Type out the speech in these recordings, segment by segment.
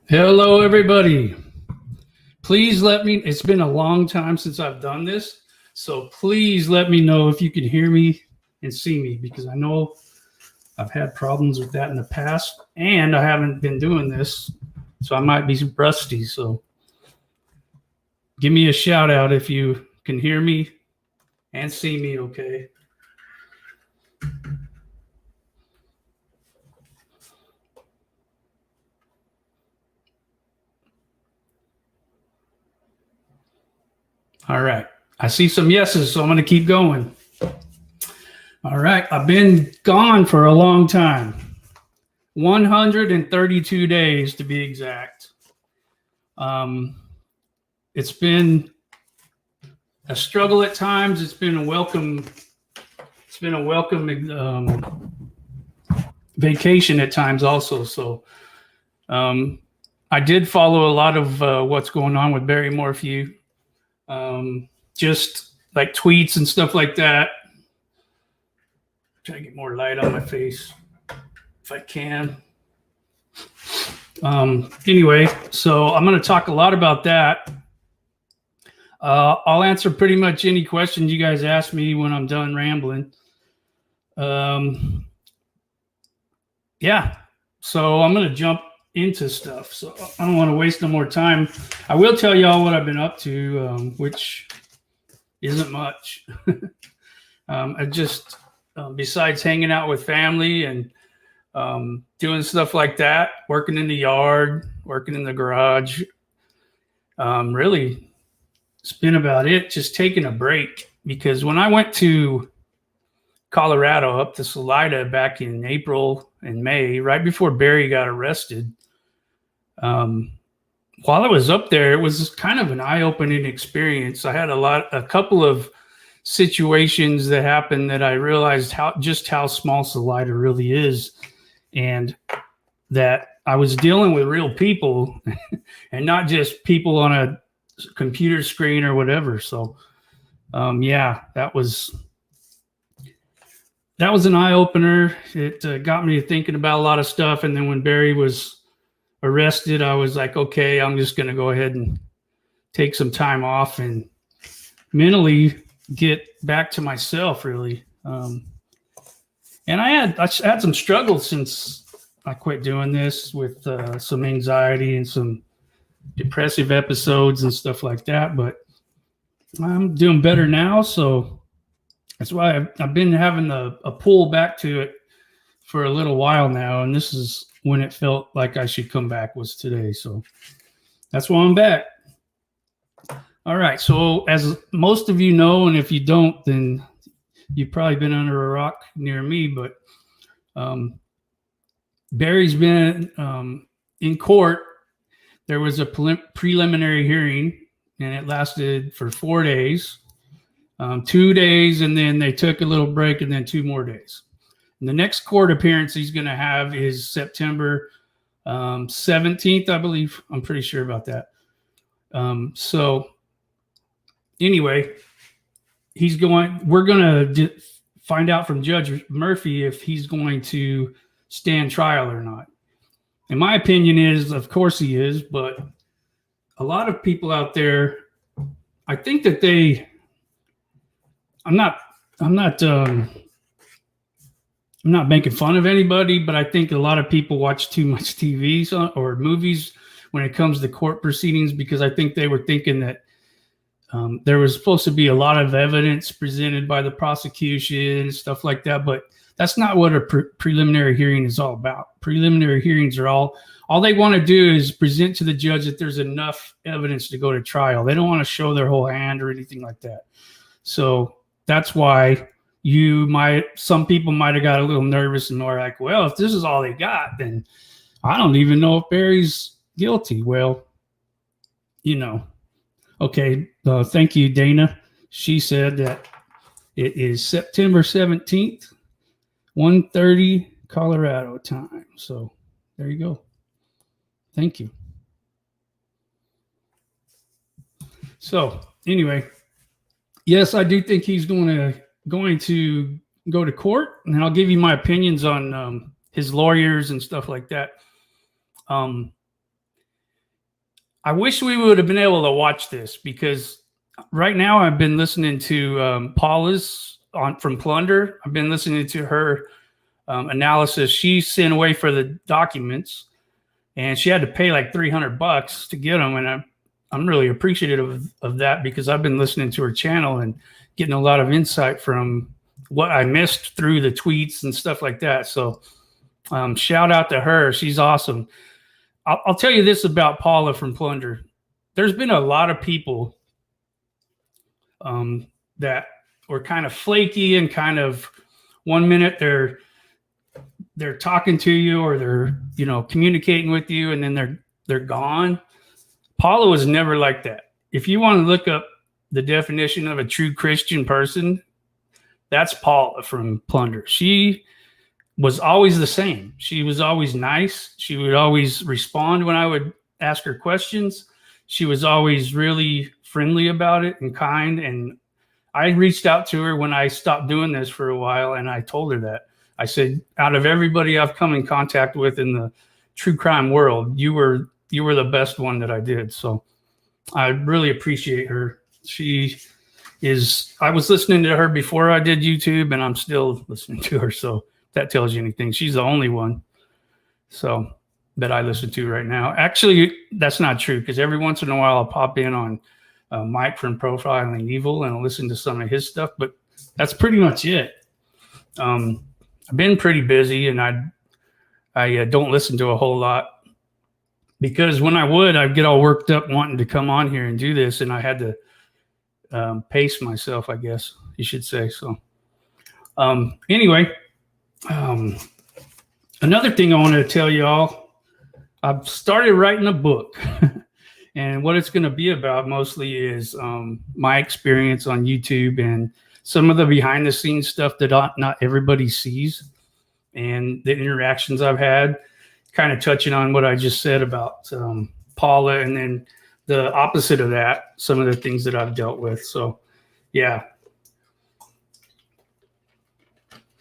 Hello, everybody. Please let me, it's been a long time since I've done this, so please let me know if you can hear me and see me, because I know I've had problems with that in the past, and I haven't been doing this, so I might be rusty. So give me a shout out if you can hear me and see me okay. All right. I see some yeses, so I'm going to keep going. All right. I've been gone for a long time. 132 days to be exact. It's been a struggle at times. It's been a welcome vacation at times also. So I did follow a lot of what's going on with Barry Morphew. Just like tweets and stuff like that. Try to get more light on my face if I can. Anyway, so I'm going to talk a lot about that. I'll answer pretty much any questions you guys ask me when I'm done rambling. Yeah, so I'm going to jump into stuff. So I don't want to waste no more time. I will tell y'all what I've been up to, which isn't much. I just, besides hanging out with family and doing stuff like that, working in the yard, working in the garage, really, it's been about it. Just taking a break, because when I went to Colorado up to Salida back in April and May, right before Barry got arrested, while I was up there, it was kind of an eye-opening experience. I had a couple of situations that happened that I realized how small Salida really is, and that I was dealing with real people and not just people on a computer screen or whatever. So, yeah, that was an eye-opener. It got me thinking about a lot of stuff. And then when Barry was arrested, I was like, okay, I'm just going to go ahead and take some time off and mentally get back to myself, really. And I had some struggles since I quit doing this, with some anxiety and some depressive episodes and stuff like that. But I'm doing better now, so that's why I've been having a pull back to it for a little while now, and this is when it felt like I should come back, was today. So that's why I'm back. All right. So as most of you know, and if you don't, then you've probably been under a rock near me, but Barry's been in court. There was a preliminary hearing, and it lasted for 4 days, 2 days, and then they took a little break, and then 2 more days. And the next court appearance he's going to have is September 17th, I believe. I'm pretty sure about that. So anyway, we're going to find out from Judge Murphy if he's going to stand trial or not. And my opinion is, of course he is, but a lot of people out there, I think that I'm not making fun of anybody, but I think a lot of people watch too much TV or movies when it comes to court proceedings, because I think they were thinking that there was supposed to be a lot of evidence presented by the prosecution and stuff like that. But that's not what a preliminary hearing is all about. Preliminary hearings are all they want to do is present to the judge that there's enough evidence to go to trial. They don't want to show their whole hand or anything like that. So that's why some people might have got a little nervous and were like, well, if this is all they got, then I don't even know if Barry's guilty. Well, okay. Thank you, Dana. she said that it is September 17th, 1:30 Colorado time. So there you go. Thank you. So anyway, yes, I do think he's going to go to court, and I'll give you my opinions on his lawyers and stuff like that. I wish we would have been able to watch this, because right now I've been listening to Paula's from Plunder. I've been listening to her analysis. She sent away for the documents, and she had to pay like $300 to get them, and I'm really appreciative of that, because I've been listening to her channel and getting a lot of insight from what I missed through the tweets and stuff like that. So shout out to her. She's awesome. I'll tell you this about Paula from Plunder. There's been a lot of people that were kind of flaky, and kind of 1 minute they're talking to you, or they're communicating with you, and then they're gone. Paula was never like that. If you want to look up the definition of a true Christian person, that's Paula from Plunder. She was always the same. She was always nice. She would always respond when I would ask her questions. She was always really friendly about it and kind. And I reached out to her when I stopped doing this for a while, and I told her that. I said, out of everybody I've come in contact with in the true crime world, you were the best one that I did. So I really appreciate her. I was listening to her before I did YouTube, and I'm still listening to her. So that tells you anything. She's the only one that I listen to right now. Actually, that's not true, because every once in a while I'll pop in on Mike from Profiling Evil and I'll listen to some of his stuff, but that's pretty much it. I've been pretty busy, and I don't listen to a whole lot, because when I'd get all worked up wanting to come on here and do this, and I had to pace myself, I guess you should say. So anyway, another thing I want to tell y'all, I've started writing a book. And what it's going to be about mostly is my experience on YouTube and some of the behind the scenes stuff that not everybody sees, and the interactions I've had, kind of touching on what I just said about Paula, and then the opposite of that, some of the things that I've dealt with. So yeah.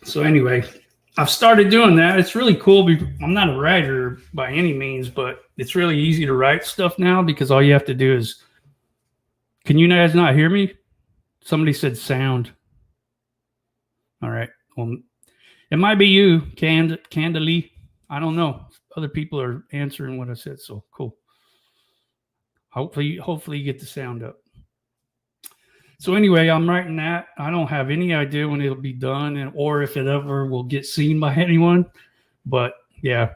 So anyway, I've started doing that. It's really cool. I'm not a writer by any means, but it's really easy to write stuff now, because all you have to do is, can you guys not hear me? Somebody said sound. All right. Well, it might be you, Candily. I don't know. Other people are answering what I said, so cool. Hopefully you get the sound up. So anyway, I'm writing that. I don't have any idea when it'll be done, or if it ever will get seen by anyone. But yeah,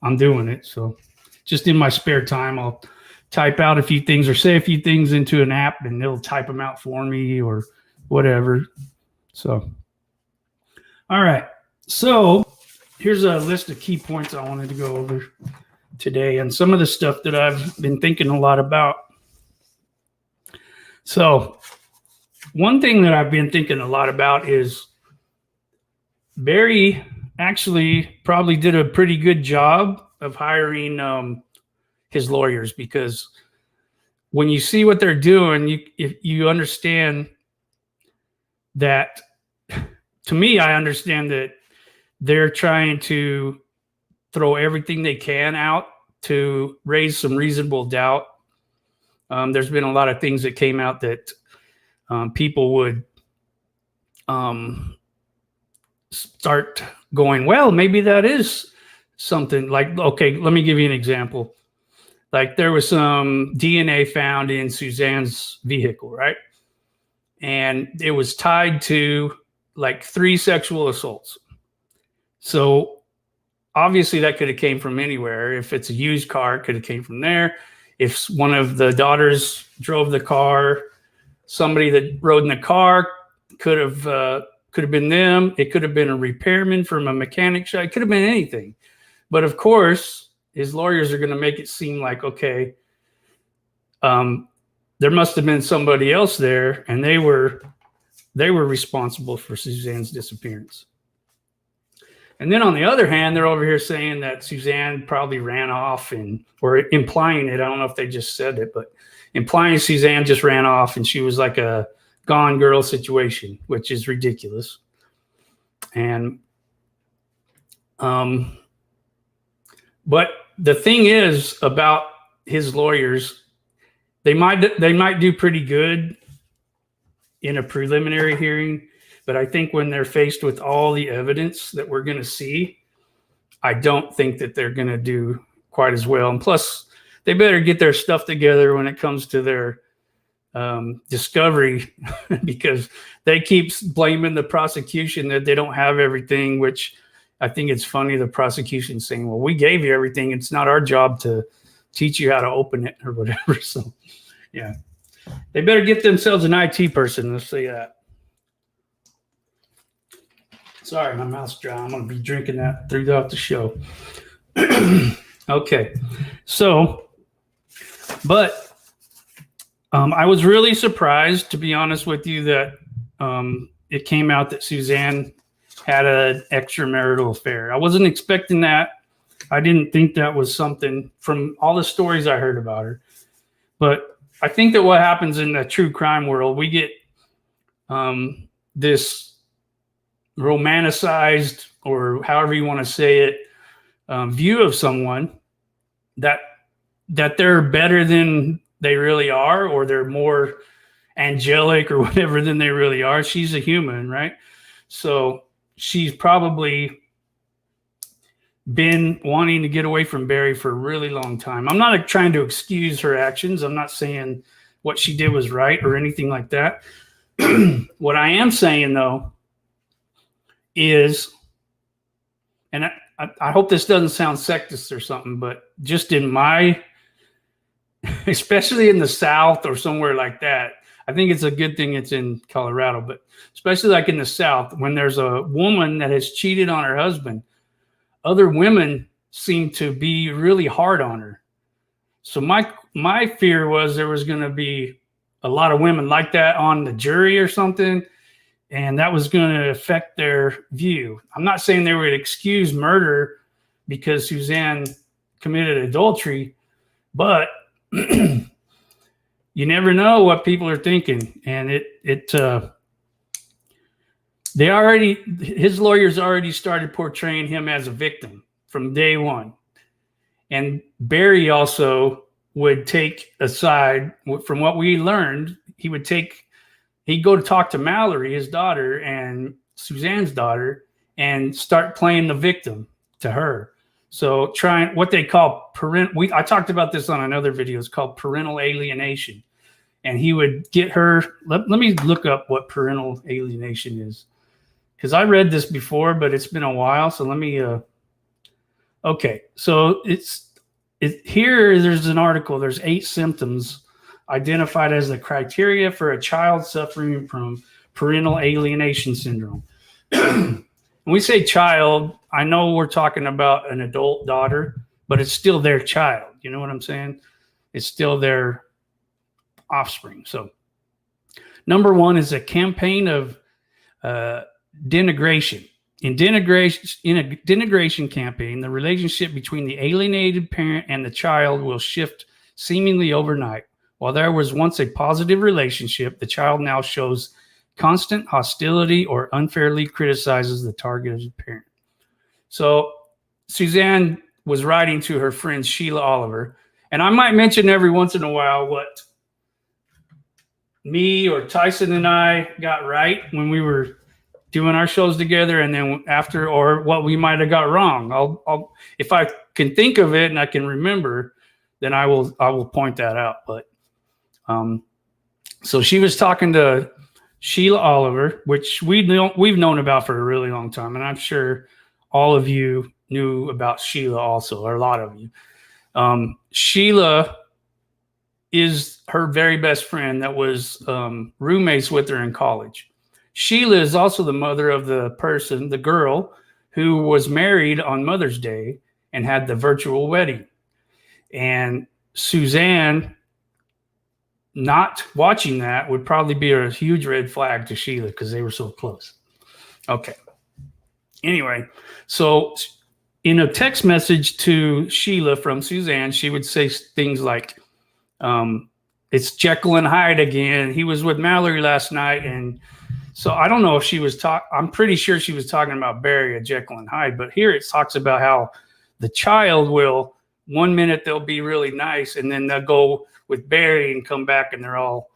I'm doing it. So just in my spare time, I'll type out a few things or say a few things into an app, and it'll type them out for me or whatever. So, all right. So here's a list of key points I wanted to go over today, and some of the stuff that I've been thinking a lot about. So one thing that I've been thinking a lot about is Barry actually probably did a pretty good job of hiring his lawyers, because when you see what they're doing, you understand that. To me, I understand that they're trying to throw everything they can out to raise some reasonable doubt. There's been a lot of things that came out that people would start going, well, maybe that is something. Like, okay, let me give you an example. Like, there was some DNA found in Suzanne's vehicle, right? And it was tied to like 3 sexual assaults. So obviously that could have came from anywhere. If it's a used car, it could have came from there. If one of the daughters drove the car, somebody that rode in the car could have been them. It could have been a repairman from a mechanic shop. It could have been anything. But of course, his lawyers are going to make it seem like, okay, there must have been somebody else there, and they were responsible for Suzanne's disappearance. And then on the other hand, they're over here saying that Suzanne probably ran off, or implying it. I don't know if they just said it, but implying Suzanne just ran off and she was like a gone girl situation, which is ridiculous. And but the thing is about his lawyers, they might do pretty good in a preliminary hearing, but I think when they're faced with all the evidence that we're going to see, I don't think that they're going to do quite as well. And plus, they better get their stuff together when it comes to their discovery, because they keep blaming the prosecution that they don't have everything, which I think it's funny. The prosecution saying, well, we gave you everything. It's not our job to teach you how to open it or whatever. So, yeah, they better get themselves an IT person. Let's say that. Sorry, my mouth's dry. I'm going to be drinking that throughout the show. Okay. So, but I was really surprised, to be honest with you, that it came out that Suzanne had an extramarital affair. I wasn't expecting that. I didn't think that was something from all the stories I heard about her. But I think that what happens in the true crime world, we get this romanticized, or however you want to say it, view of someone that they're better than they really are, or they're more angelic or whatever than they really are. She's a human, right? So she's probably been wanting to get away from Barry for a really long time. I'm not trying to excuse her actions. I'm not saying what she did was right or anything like that. What I am saying, though, is, and I hope this doesn't sound sexist or something, but just in my, especially in the South or somewhere like that, I think it's a good thing it's in Colorado, but especially like in the South, when there's a woman that has cheated on her husband, other women seem to be really hard on her. So my fear was there was going to be a lot of women like that on the jury or something, and that was going to affect their view. I'm not saying they would excuse murder because Suzanne committed adultery, but you never know what people are thinking. And his lawyers already started portraying him as a victim from day one. And Barry also would take a side. From what we learned, he'd go to talk to Mallory, his daughter, and Suzanne's daughter, and start playing the victim to her. So trying what they call I talked about this on another video. It's called parental alienation. And he would get her. Let me look up what parental alienation is, because I read this before, but it's been a while. So let me. Okay, so here. There's an article. There's 8 symptoms identified as the criteria for a child suffering from parental alienation syndrome. When we say child, I know we're talking about an adult daughter, but it's still their child. You know what I'm saying? It's still their offspring. So number 1 is a campaign of denigration. In a denigration campaign, the relationship between the alienated parent and the child will shift seemingly overnight. While there was once a positive relationship, the child now shows constant hostility or unfairly criticizes the target as a parent. So Suzanne was writing to her friend Sheila Oliver, and I might mention every once in a while what me or Tyson and I got right when we were doing our shows together, and then after, or what we might have got wrong. I'll if I can think of it and I can remember, then I will point that out. But so she was talking to Sheila Oliver, which we've known about for a really long time, and I'm sure all of you knew about Sheila also, or a lot of you. Sheila is her very best friend that was roommates with her in college. Sheila is also the mother of the girl who was married on Mother's Day and had the virtual wedding. And Suzanne not watching that would probably be a huge red flag to Sheila because they were so close. Okay. Anyway, so in a text message to Sheila from Suzanne, she would say things like, it's Jekyll and Hyde again. He was with Mallory last night. And so I don't know if she was I'm pretty sure she was talking about Barry at Jekyll and Hyde, but here it talks about how the child will, 1 minute they'll be really nice, and then they'll go with Barry and come back and they're all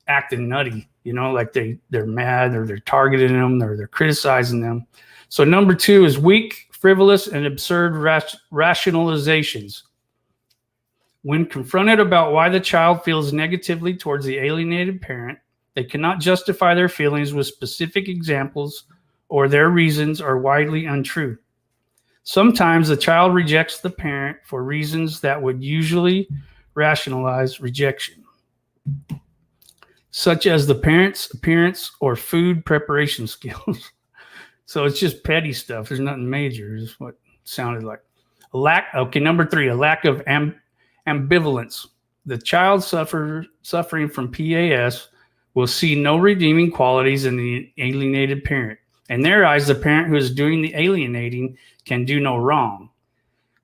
acting nutty, like they're mad or they're targeting them or they're criticizing them. So number 2 is weak, frivolous, and absurd rationalizations. When confronted about why the child feels negatively towards the alienated parent, they cannot justify their feelings with specific examples, or their reasons are widely untrue. Sometimes the child rejects the parent for reasons that would usually rationalize rejection, such as the parent's appearance or food preparation skills. So it's just petty stuff. There's nothing major, is what it sounded like. Number 3, a lack of ambivalence. The child suffering from PAS will see no redeeming qualities in the alienated parent. In their eyes, the parent who is doing the alienating can do no wrong,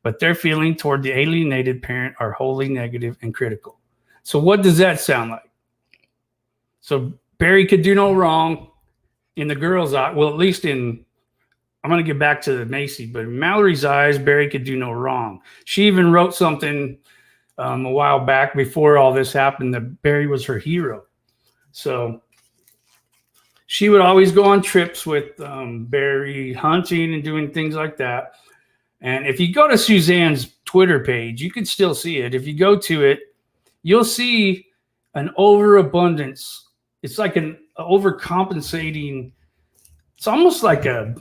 but their feeling toward the alienated parent are wholly negative and critical. So what does that sound like? So Barry could do no wrong in the girl's eye. Well, at least I'm going to get back to Macy, but in Mallory's eyes, Barry could do no wrong. She even wrote something a while back before all this happened that Barry was her hero. So she would always go on trips with Barry, hunting and doing things like that. And if you go to Suzanne's Twitter page, you can still see it. If you go to it, you'll see an overabundance. It's like an overcompensating. It's almost like a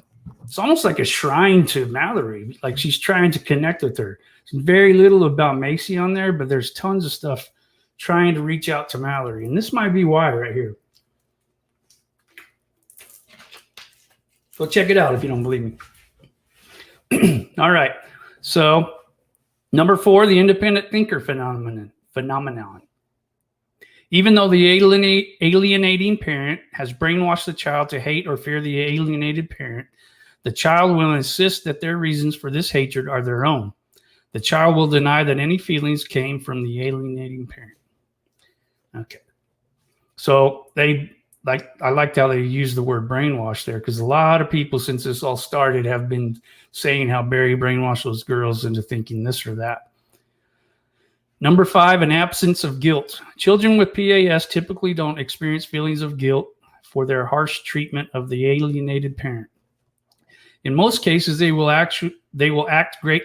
shrine to Mallory. Like she's trying to connect with her. There's very little about Macy on there, but there's tons of stuff trying to reach out to Mallory. And this might be why right here. Go check it out if you don't believe me. All right. So number 4, the independent thinker phenomenon. Even though the alienating parent has brainwashed the child to hate or fear the alienated parent, the child will insist that their reasons for this hatred are their own. The child will deny that any feelings came from the alienating parent. Okay. So I liked how they used the word brainwash there, because a lot of people since this all started have been saying how Barry brainwashed those girls into thinking this or that. Number 5, an absence of guilt. Children with PAS typically don't experience feelings of guilt for their harsh treatment of the alienated parent. In most cases, they will act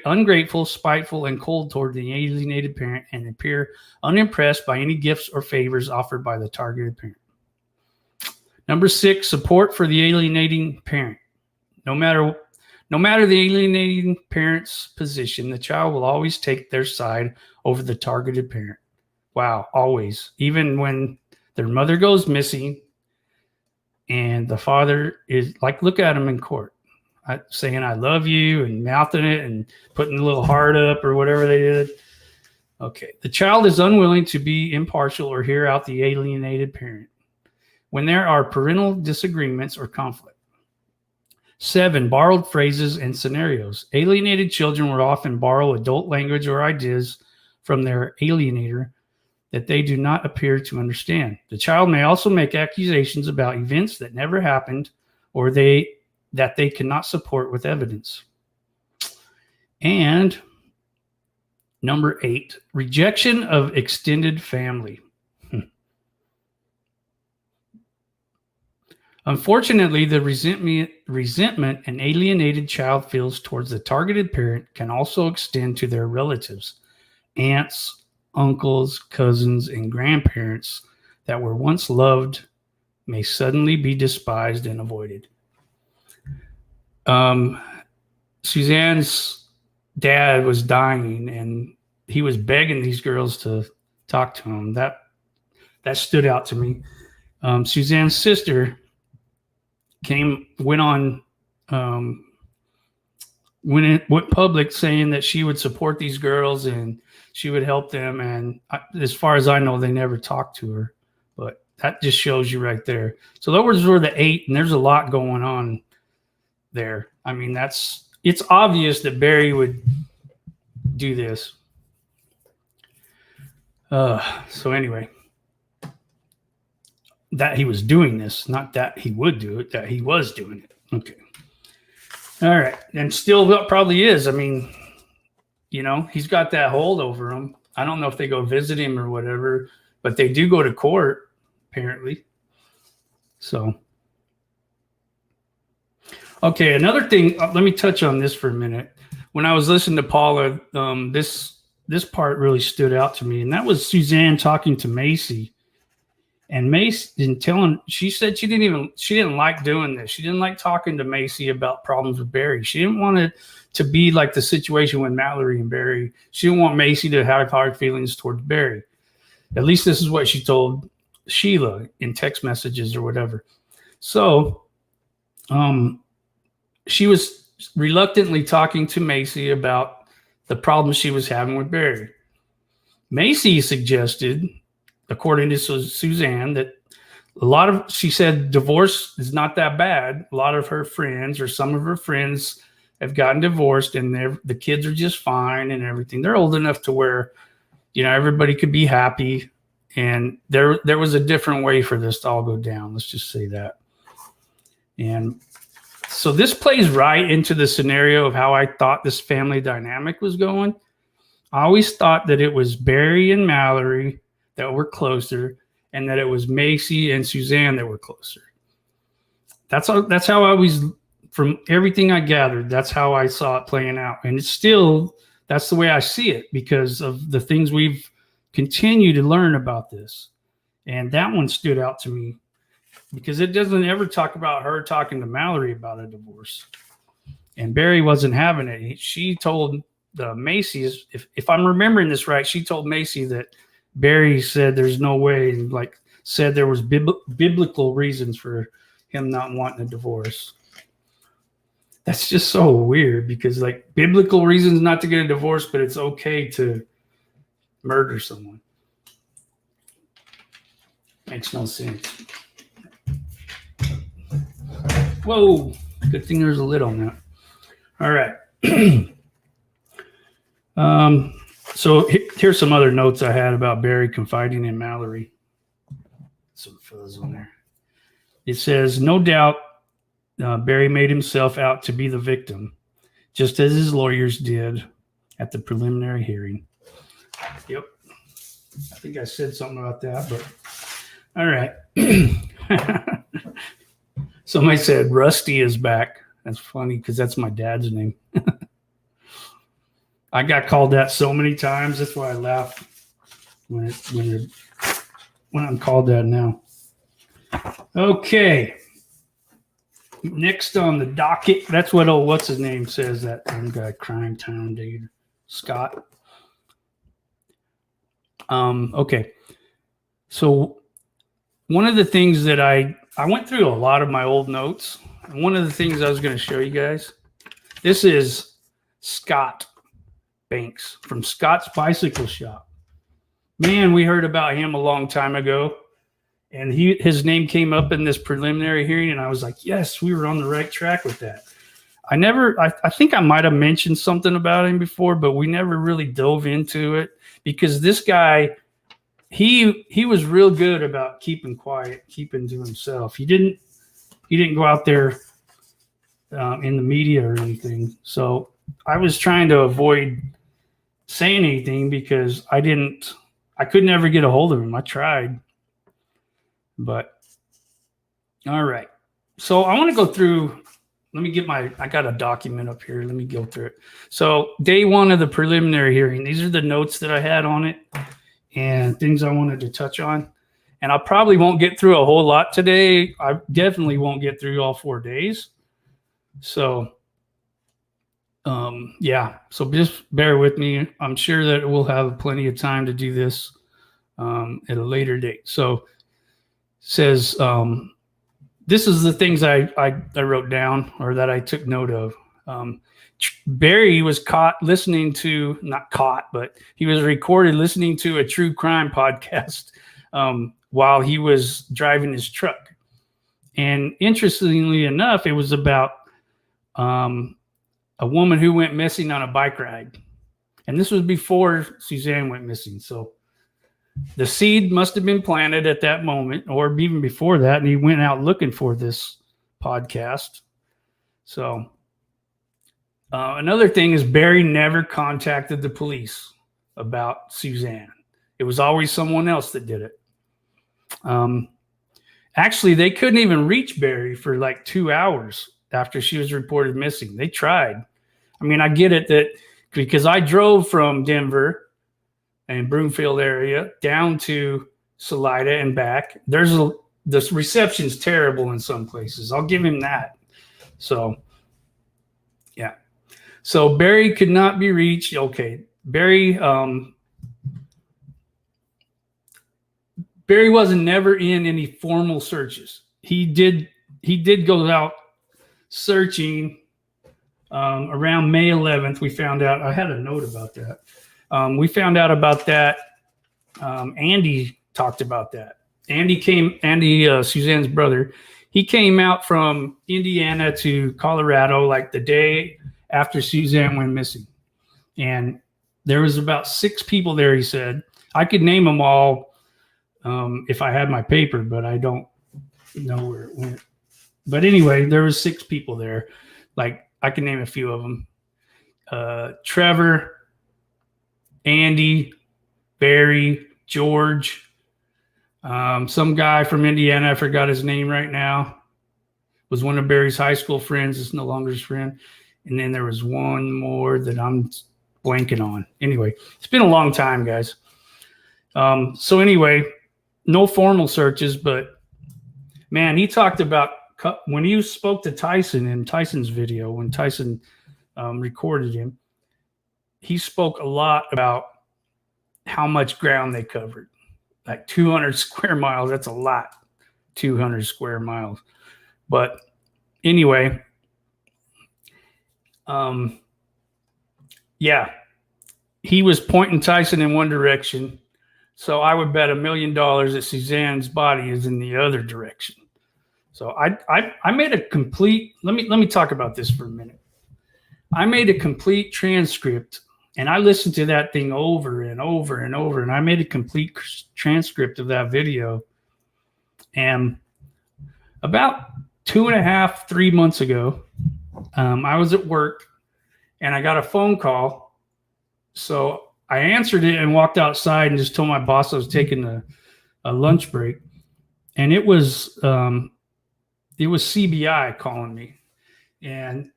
ungrateful, spiteful, and cold toward the alienated parent and appear unimpressed by any gifts or favors offered by the targeted parent. Number 6, support for the alienating parent. No matter the alienating parent's position, the child will always take their side over the targeted parent. Wow, always. Even when their mother goes missing and the father is like, look at him in court, saying, I love you, and mouthing it and putting a little heart up or whatever they did. Okay. The child is unwilling to be impartial or hear out the alienated parent when there are parental disagreements or conflict. 7, borrowed phrases and scenarios. Alienated children will often borrow adult language or ideas from their alienator that they do not appear to understand. The child may also make accusations about events that never happened or that they cannot support with evidence. And number 8, rejection of extended family. Unfortunately, the resentment an alienated child feels towards the targeted parent can also extend to their relatives, aunts, uncles, cousins, and grandparents that were once loved may suddenly be despised and avoided. Suzanne's dad was dying, and he was begging these girls to talk to him. That stood out to me. Suzanne's sister went on went public saying that she would support these girls and she would help them. And as far as I know, they never talked to her. But that just shows you right there. So those were the 8, and there's a lot going on there. I mean, it's obvious that Barry would do this. So anyway, that he was doing this, not that he would do it, that he was doing it. Okay. All right. And still probably is. I mean, you know, he's got that hold over him. I don't know if they go visit him or whatever, but they do go to court, apparently. So, okay, another thing, let me touch on this for a minute. When I was listening to Paula, this part really stood out to me, and that was Suzanne talking to Macy. And Macy she said she didn't like doing this. She didn't like talking to Macy about problems with Barry. She didn't want it to be like the situation with Mallory and Barry. She didn't want Macy to have hard feelings towards Barry. At least this is what she told Sheila in text messages or whatever. So, she was reluctantly talking to Macy about the problems she was having with Barry. Macy suggested, according to Suzanne, that she said divorce is not that bad. A lot of her friends or some of her friends have gotten divorced and the kids are just fine and everything. They're old enough to where, you know, everybody could be happy. And there was a different way for this to all go down. Let's just say that. And so this plays right into the scenario of how I thought this family dynamic was going. I always thought that it was Barry and Mallory that were closer, and that it was Macy and Suzanne that were closer. That's how I always, from everything I gathered, that's how I saw it playing out. And it's still, that's the way I see it because of the things we've continued to learn about this. And that one stood out to me because it doesn't ever talk about her talking to Mallory about a divorce. And Barry wasn't having it. She told Macy, if I'm remembering this right, she told Macy that Barry said there's no way, and like said there was biblical reasons for him not wanting a divorce. That's just so weird because like biblical reasons not to get a divorce, but it's okay to murder someone. Makes no sense. Whoa, good thing there's a lid on that. All right. So here's some other notes I had about Barry confiding in Mallory. Some fuzz on there. It says, no doubt Barry made himself out to be the victim, just as his lawyers did at the preliminary hearing. Yep. I think I said something about that, but all right. Somebody said Rusty is back. That's funny because that's my dad's name. I got called that so many times. That's why I laugh when I'm called that now. Okay. Next on the docket, that's what what's his name says, that one guy, Crime Town dude, Scott. Okay. So one of the things that I went through a lot of my old notes. And one of the things I was going to show you guys, this is Scott Banks from Scott's Bicycle Shop. Man, we heard about him a long time ago, and his name came up in this preliminary hearing, and I was like, yes, we were on the right track with that. I think I might have mentioned something about him before, but we never really dove into it because this guy, he was real good about keeping quiet, keeping to himself. He didn't go out there in the media or anything. So I was trying to avoid saying anything because I could never get a hold of him. I tried, but all right. So I want to go through, I got a document up here. Let me go through it. So day one of the preliminary hearing, these are the notes that I had on it and things I wanted to touch on. And I probably won't get through a whole lot today. I definitely won't get through all 4 days. So, yeah. So just bear with me. I'm sure that we'll have plenty of time to do this at a later date. So it says, this is the things I wrote down or that I took note of. Barry was caught listening to, not caught, but he was recorded listening to a true crime podcast while he was driving his truck. And interestingly enough, it was about a woman who went missing on a bike ride. And this was before Suzanne went missing. So the seed must have been planted at that moment, or even before that. And he went out looking for this podcast. So another thing is Barry never contacted the police about Suzanne. It was always someone else that did it. Actually, they couldn't even reach Barry for like 2 hours after she was reported missing. They tried. I mean, I get it that because I drove from Denver and Broomfield area down to Salida and back. The reception's terrible in some places. I'll give him that. So, yeah. So Barry could not be reached. Okay, Barry wasn't never in any formal searches. He did go out searching around May 11th. We found out. I had a note about that. We found out about that. Andy talked about that. Andy, Suzanne's brother, he came out from Indiana to Colorado like the day after Suzanne went missing. And there was about 6 people there, he said. I could name them all if I had my paper, but I don't know where it went. But anyway, there was 6 people there. Like, I can name a few of them. Trevor, Andy, Barry, George, some guy from Indiana, I forgot his name right now, was one of Barry's high school friends. It's no longer his friend. And then there was one more that I'm blanking on. Anyway, it's been a long time, guys. So anyway, no formal searches, but man, he talked about when he spoke to Tyson in Tyson's video, when Tyson recorded him, he spoke a lot about how much ground they covered, like 200 square miles. That's a lot, 200 square miles. But anyway, yeah, he was pointing Tyson in one direction. So I would bet $1 million that Suzanne's body is in the other direction. So I made a complete, let me talk about this for a minute. I made a complete transcript and I listened to that thing over and over and over. And I made a complete transcript of that video. And about 2.5, 3 months ago, I was at work and I got a phone call. So I answered it and walked outside and just told my boss I was taking a lunch break. And it was CBI calling me. And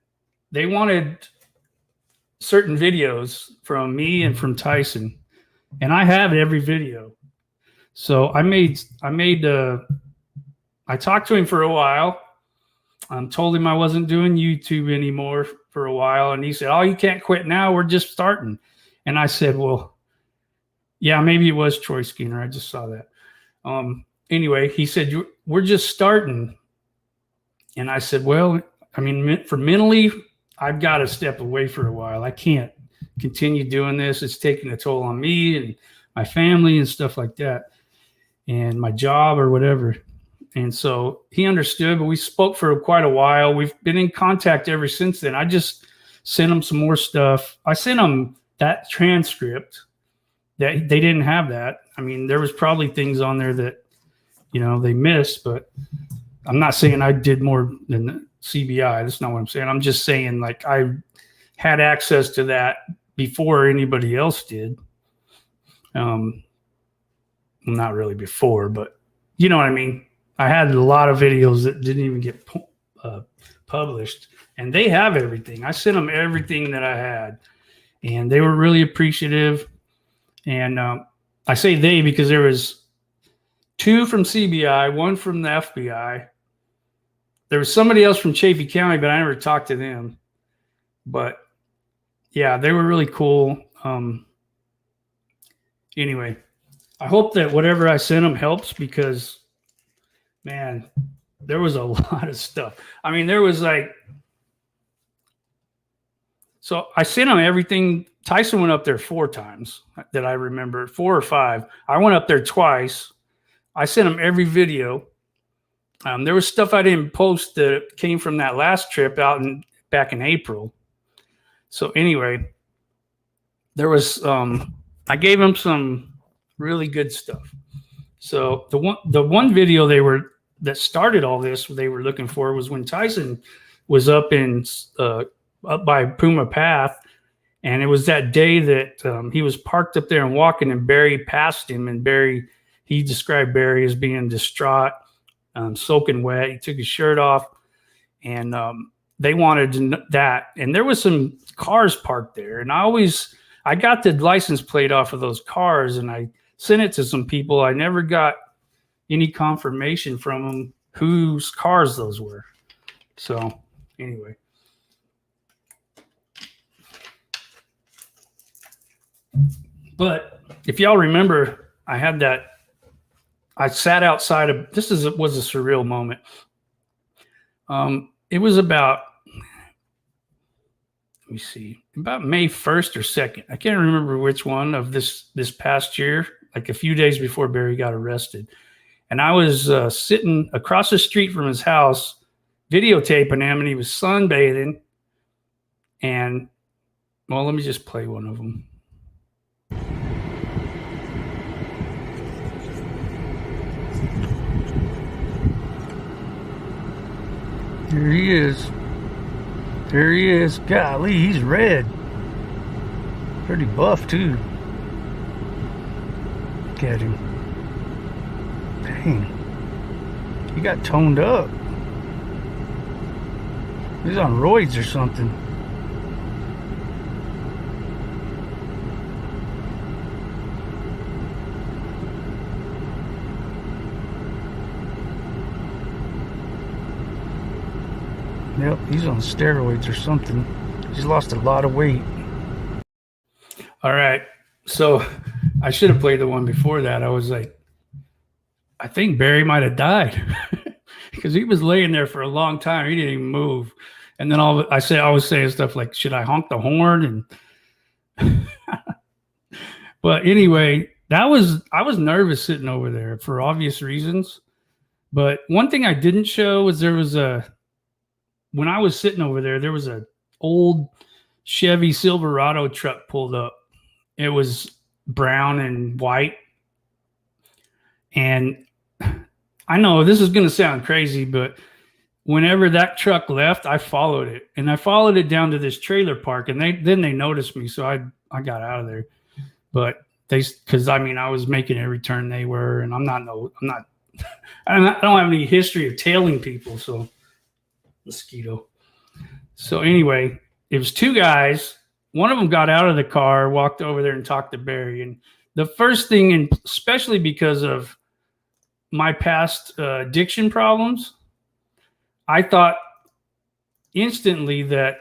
they wanted certain videos from me and from Tyson. And I have every video. So I talked to him for a while. Told him I wasn't doing YouTube anymore for a while. And he said, "Oh, you can't quit now. We're just starting." And I said, "Well, yeah, maybe it was Troy Skinner. I just saw that." Anyway, he said, "We're just starting." And I said, "Well, I mean, for mentally, I've got to step away for a while. I can't continue doing this. It's taking a toll on me and my family and stuff like that, and my job or whatever." And so he understood, but we spoke for quite a while. We've been in contact ever since then. I just sent him some more stuff. I sent him that transcript that they didn't have that. I mean, there was probably things on there that, they missed, but I'm not saying I did more than CBI. That's not what I'm saying. I'm just saying, like, I had access to that before anybody else did. Not really before, but you know what I mean? I had a lot of videos that didn't even get published, and they have everything. I sent them everything that I had, and they were really appreciative. And I say they because there was 2 from CBI, 1 from the FBI. There was somebody else from Chaffee County, but I never talked to them. But yeah, they were really cool. Anyway, I hope that whatever I sent them helps because, man, there was a lot of stuff. I mean, there was like So I sent him everything. Tyson went up there 4 times that I remember, 4 or 5. I went up there twice. I sent him every video. There was stuff I didn't post that came from that last trip back in April. So anyway, there was I gave him some really good stuff. So the one video that started all this they were looking for was when Tyson was up by Puma Path, and it was that day that he was parked up there and walking, and Barry passed him, and he described Barry as being distraught, soaking wet. He took his shirt off, and they wanted that, and there was some cars parked there, and I got the license plate off of those cars, and I sent it to some people. I never got any confirmation from them whose cars those were. So anyway. But if y'all remember, I sat outside of, was a surreal moment. It was about, let me see, about May 1st or 2nd. I can't remember which one of this past year, like a few days before Barry got arrested. And I was sitting across the street from his house, videotaping him, and he was sunbathing. And, well, let me just play one of them. There he is. There he is. Golly, he's red. Pretty buff, too. Look at him. Dang. He got toned up. He's on roids or something. Yep, he's on steroids or something. He's lost a lot of weight. All right. So I should have played the one before that. I was like, I think Barry might have died because he was laying there for a long time. He didn't even move. And then I was saying stuff like, should I honk the horn? And but anyway, I was nervous sitting over there for obvious reasons. But one thing I didn't show was when I was sitting over there was a old Chevy Silverado truck pulled up. It was brown and white. And I know this is going to sound crazy, but whenever that truck left, I followed it. And I followed it down to this trailer park, and they noticed me, so I got out of there. But because I was making every turn they were, and I don't have any history of tailing people, so mosquito. So anyway, it was 2 guys. One of them got out of the car, walked over there and talked to Barry. And the first thing, and especially because of my past addiction problems, I thought instantly that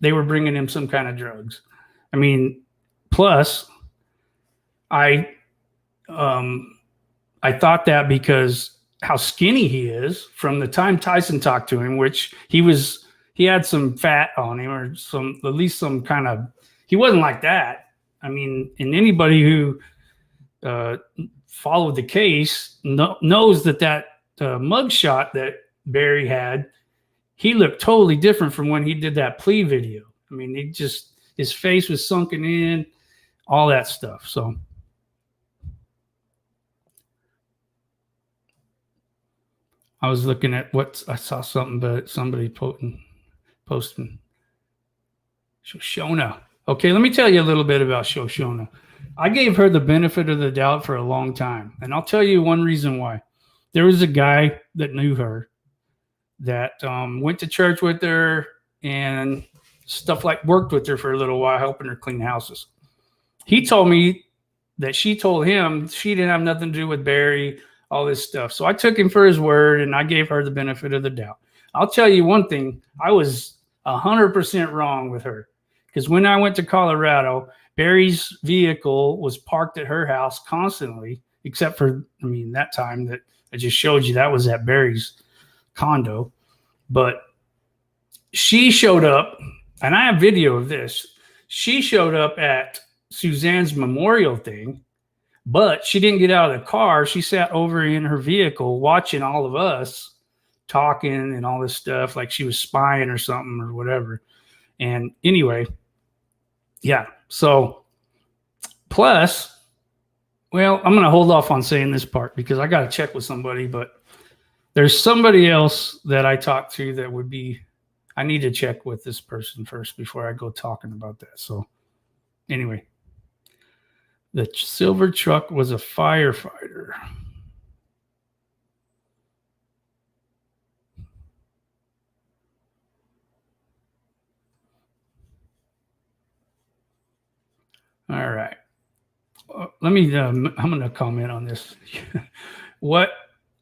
they were bringing him some kind of drugs. Plus I thought that because how skinny he is from the time Tyson talked to him, which he had some fat on him, or at least some kind of, he wasn't like that. And anybody who followed the case knows that mugshot that Barry had, he looked totally different from when he did that plea video. His face was sunken in, all that stuff. So I was looking at I saw something, but somebody posting Shoshona. Okay, let me tell you a little bit about Shoshona. I gave her the benefit of the doubt for a long time, and I'll tell you one reason why. There was a guy that knew her that went to church with her and stuff, like worked with her for a little while, helping her clean houses. He told me that she told him she didn't have nothing to do with Barry, all this stuff. So I took him for his word, and I gave her the benefit of the doubt. I'll tell you one thing. I was 100% wrong with her, because when I went to Colorado, Barry's vehicle was parked at her house constantly, except for, that time that I just showed you, that was at Barry's condo. But she showed up and I have video of this. She showed up at Suzanne's memorial thing, but she didn't get out of the car. She sat over in her vehicle watching all of us talking and all this stuff, like she was spying or something or whatever. And anyway, yeah. So plus, well, I'm going to hold off on saying this part because I got to check with somebody, but there's somebody else that I talked to that would be, I need to check with this person first before I go talking about that. So anyway, the silver truck was a firefighter. All right. Let me, I'm going to comment on this. What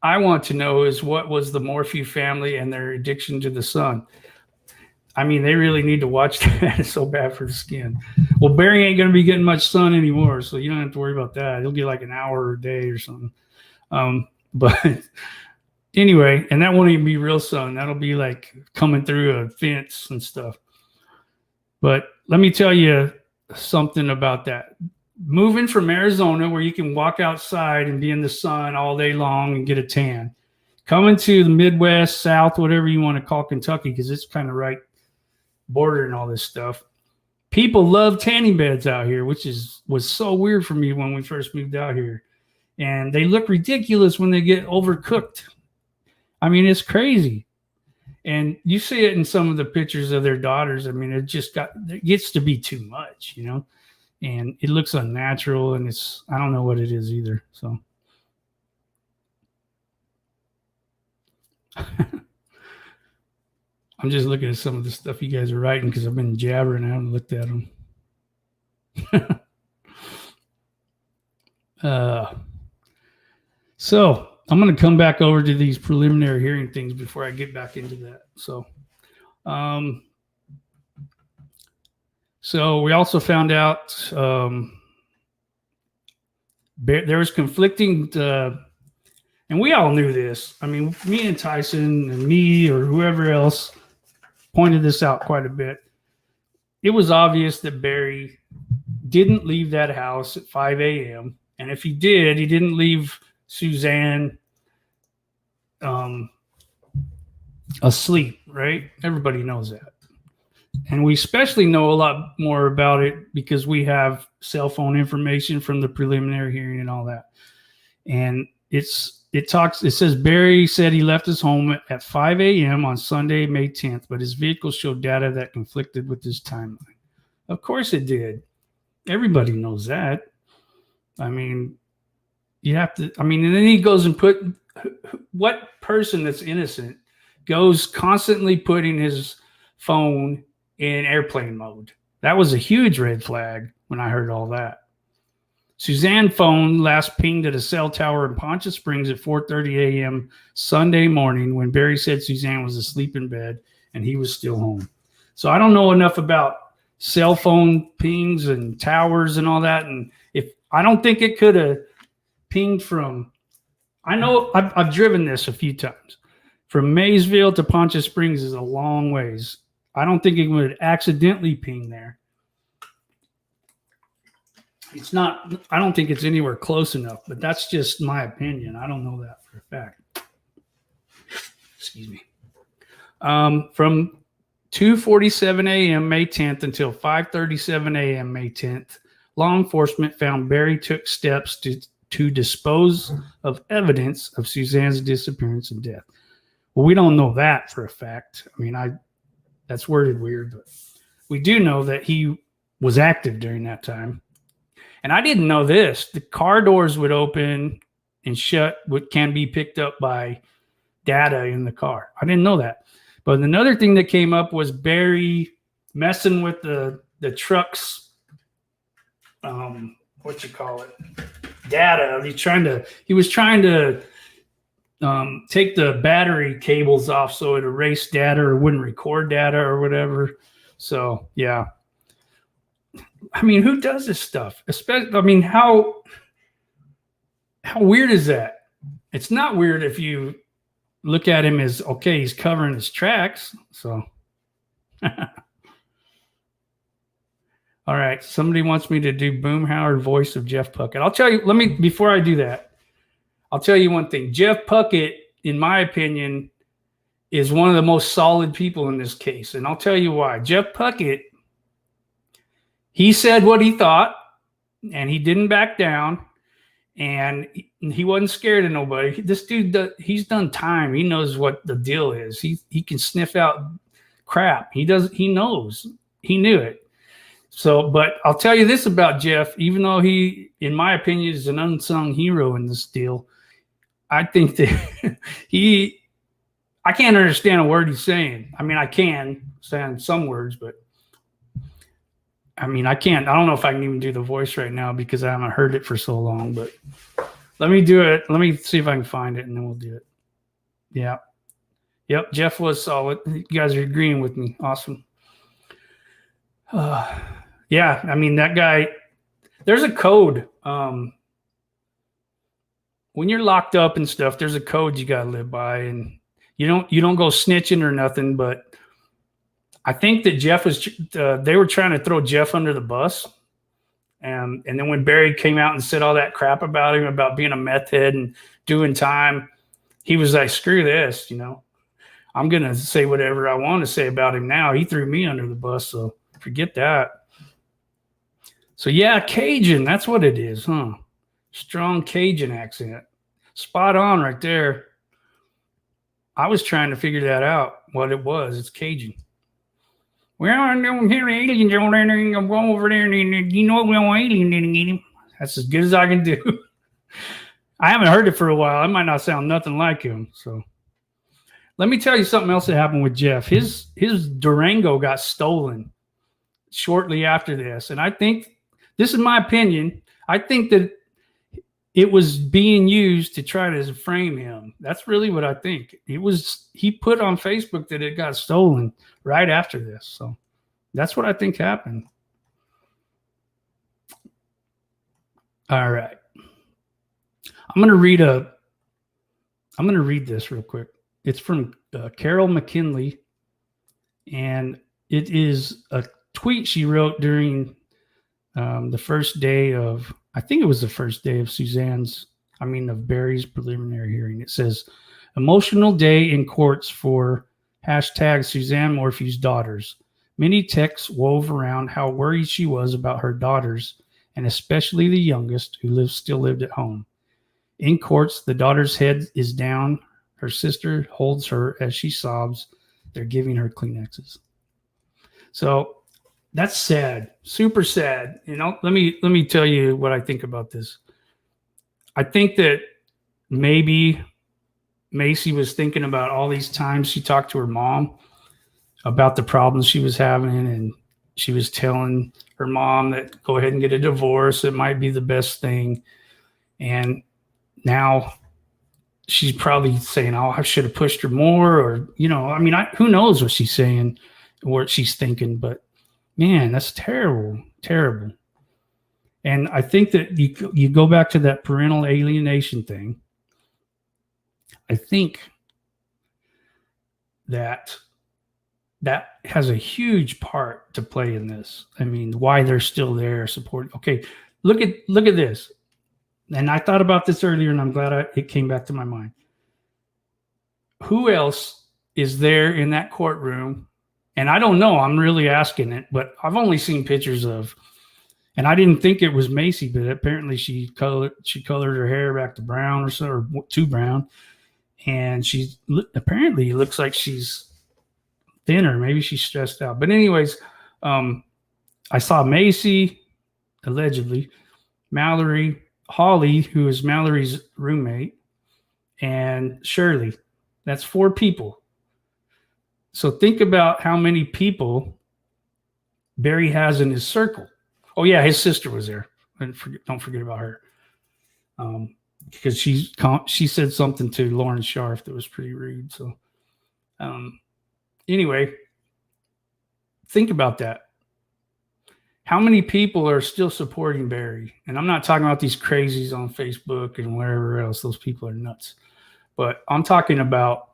I want to know is what was the Morphew family and their addiction to the sun? I mean, they really need to watch that. It's so bad for the skin. Well, Barry ain't going to be getting much sun anymore, so you don't have to worry about that. He'll get like an hour a day or something. But anyway, and that won't even be real sun. That'll be like coming through a fence and stuff. But let me tell you something about that. Moving from Arizona, where you can walk outside and be in the sun all day long and get a tan, coming to the Midwest, South, whatever you want to call Kentucky, because it's kind of right bordering all this stuff. People love tanning beds out here, which was so weird for me when we first moved out here. And they look ridiculous when they get overcooked. I mean, it's crazy. And you see it in some of the pictures of their daughters. I mean, it gets to be too much, you know, and it looks unnatural, and I don't know what it is either. So I'm just looking at some of the stuff you guys are writing because I've been jabbering. I haven't looked at them. So I'm going to come back over to these preliminary hearing things before I get back into that. So we also found out there was conflicting, and we all knew this. I mean, me and Tyson and me or whoever else pointed this out quite a bit. It was obvious that Barry didn't leave that house at 5 a.m. And if he did, he didn't leave Suzanne asleep, right? Everybody knows that. And we especially know a lot more about it because we have cell phone information from the preliminary hearing and all that. And it says Barry said he left his home at 5 a.m. on Sunday, May 10th, but his vehicle showed data that conflicted with his timeline. Of course it did. Everybody knows that. I mean, you have to, and then he goes and what person that's innocent goes constantly putting his phone in airplane mode? That was a huge red flag when I heard all that. Suzanne's phone last pinged at a cell tower in Poncha Springs at 4:30 a.m. Sunday morning when Barry said Suzanne was asleep in bed and he was still home. So I don't know enough about cell phone pings and towers and all that. And I don't think it could have pinged from, I know I've driven this a few times. From Maysville to Poncha Springs is a long ways. I don't think it would accidentally ping there. It's not, I don't think it's anywhere close enough, but that's just my opinion. I don't know that for a fact. Excuse me. From 2:47 a.m. May 10th until 5:37 a.m. May 10th, law enforcement found Barry took steps to dispose of evidence of Suzanne's disappearance and death. Well, we don't know that for a fact. I mean, that's worded weird, but we do know that he was active during that time. And I didn't know this. The car doors would open and shut, what can be picked up by data in the car. I didn't know that. But another thing that came up was Barry messing with the truck's, data. He was trying to take the battery cables off so it erased data or wouldn't record data or whatever. So, yeah. I mean, who does this stuff? Especially, how weird is that? It's not weird if you look at him as, okay, he's covering his tracks. So, All right. Somebody wants me to do Boomhauer voice of Jeff Puckett. I'll tell you, before I do that, I'll tell you one thing. Jeff Puckett, in my opinion, is one of the most solid people in this case. And I'll tell you why. Jeff Puckett, he said what he thought, and he didn't back down, and he wasn't scared of nobody. This dude, he's done time. He knows what the deal is. He can sniff out crap. He knows. He knew it. So, but I'll tell you this about Jeff, even though he, in my opinion, is an unsung hero in this deal, I think that I can't understand a word he's saying. I mean, I can understand some words, but I mean, I don't know if I can even do the voice right now because I haven't heard it for so long, but let me do it. Let me see if I can find it and then we'll do it. Yeah. Yep. Jeff was solid. You guys are agreeing with me. Awesome. Yeah, I mean, that guy, there's a code. When you're locked up and stuff, there's a code you got to live by, and you don't go snitching or nothing. But I think that Jeff was, they were trying to throw Jeff under the bus. And then when Barry came out and said all that crap about him, about being a meth head and doing time, he was like, screw this, I'm going to say whatever I want to say about him now. He threw me under the bus, so forget that. So yeah, Cajun, that's what it is, huh? Strong Cajun accent. Spot on right there. I was trying to figure that out, what it was. It's Cajun. Well, I don't hear aliens over there, and I'll go over there, and we don't alien didn't get him. That's as good as I can do. I haven't heard it for a while. I might not sound nothing like him. So let me tell you something else that happened with Jeff. His Durango got stolen shortly after this. And I think, this is my opinion, I think that it was being used to try to frame him. That's really what I think. He put on Facebook that it got stolen right after this. So that's what I think happened. All right. I'm going to read this real quick. It's from Carol McKinley, and it is a tweet she wrote during the first day of, I think it was the first day of of Barry's preliminary hearing. It says, emotional day in courts for hashtag Suzanne Morphew's daughters. Many texts wove around how worried she was about her daughters, and especially the youngest, who still lived at home. In courts, the daughter's head is down. Her sister holds her as she sobs. They're giving her Kleenexes. So that's sad, super sad. Let me tell you what I think about this. I think that maybe Macy was thinking about all these times she talked to her mom about the problems she was having, and she was telling her mom that go ahead and get a divorce. It might be the best thing. And now she's probably saying, oh, I should have pushed her more, or, who knows what she's saying or what she's thinking, but man, that's terrible, terrible. And I think that you go back to that parental alienation thing. I think that has a huge part to play in this. I mean, why they're still there supporting. Okay, look at this. And I thought about this earlier, and I'm glad it came back to my mind. Who else is there in that courtroom? And I don't know. I'm really asking it, but I've only seen pictures of, and I didn't think it was Macy, but apparently she colored her hair back to brown or to brown, and apparently it looks like she's thinner. Maybe she's stressed out. But anyways, I saw Macy, allegedly, Mallory, Holly, who is Mallory's roommate, and Shirley. That's 4 people. So think about how many people Barry has in his circle. Oh yeah, his sister was there. Don't forget about her, because she said something to Lauren Scharf that was pretty rude. So anyway, think about that. How many people are still supporting Barry? And I'm not talking about these crazies on Facebook and wherever else. Those people are nuts. But I'm talking about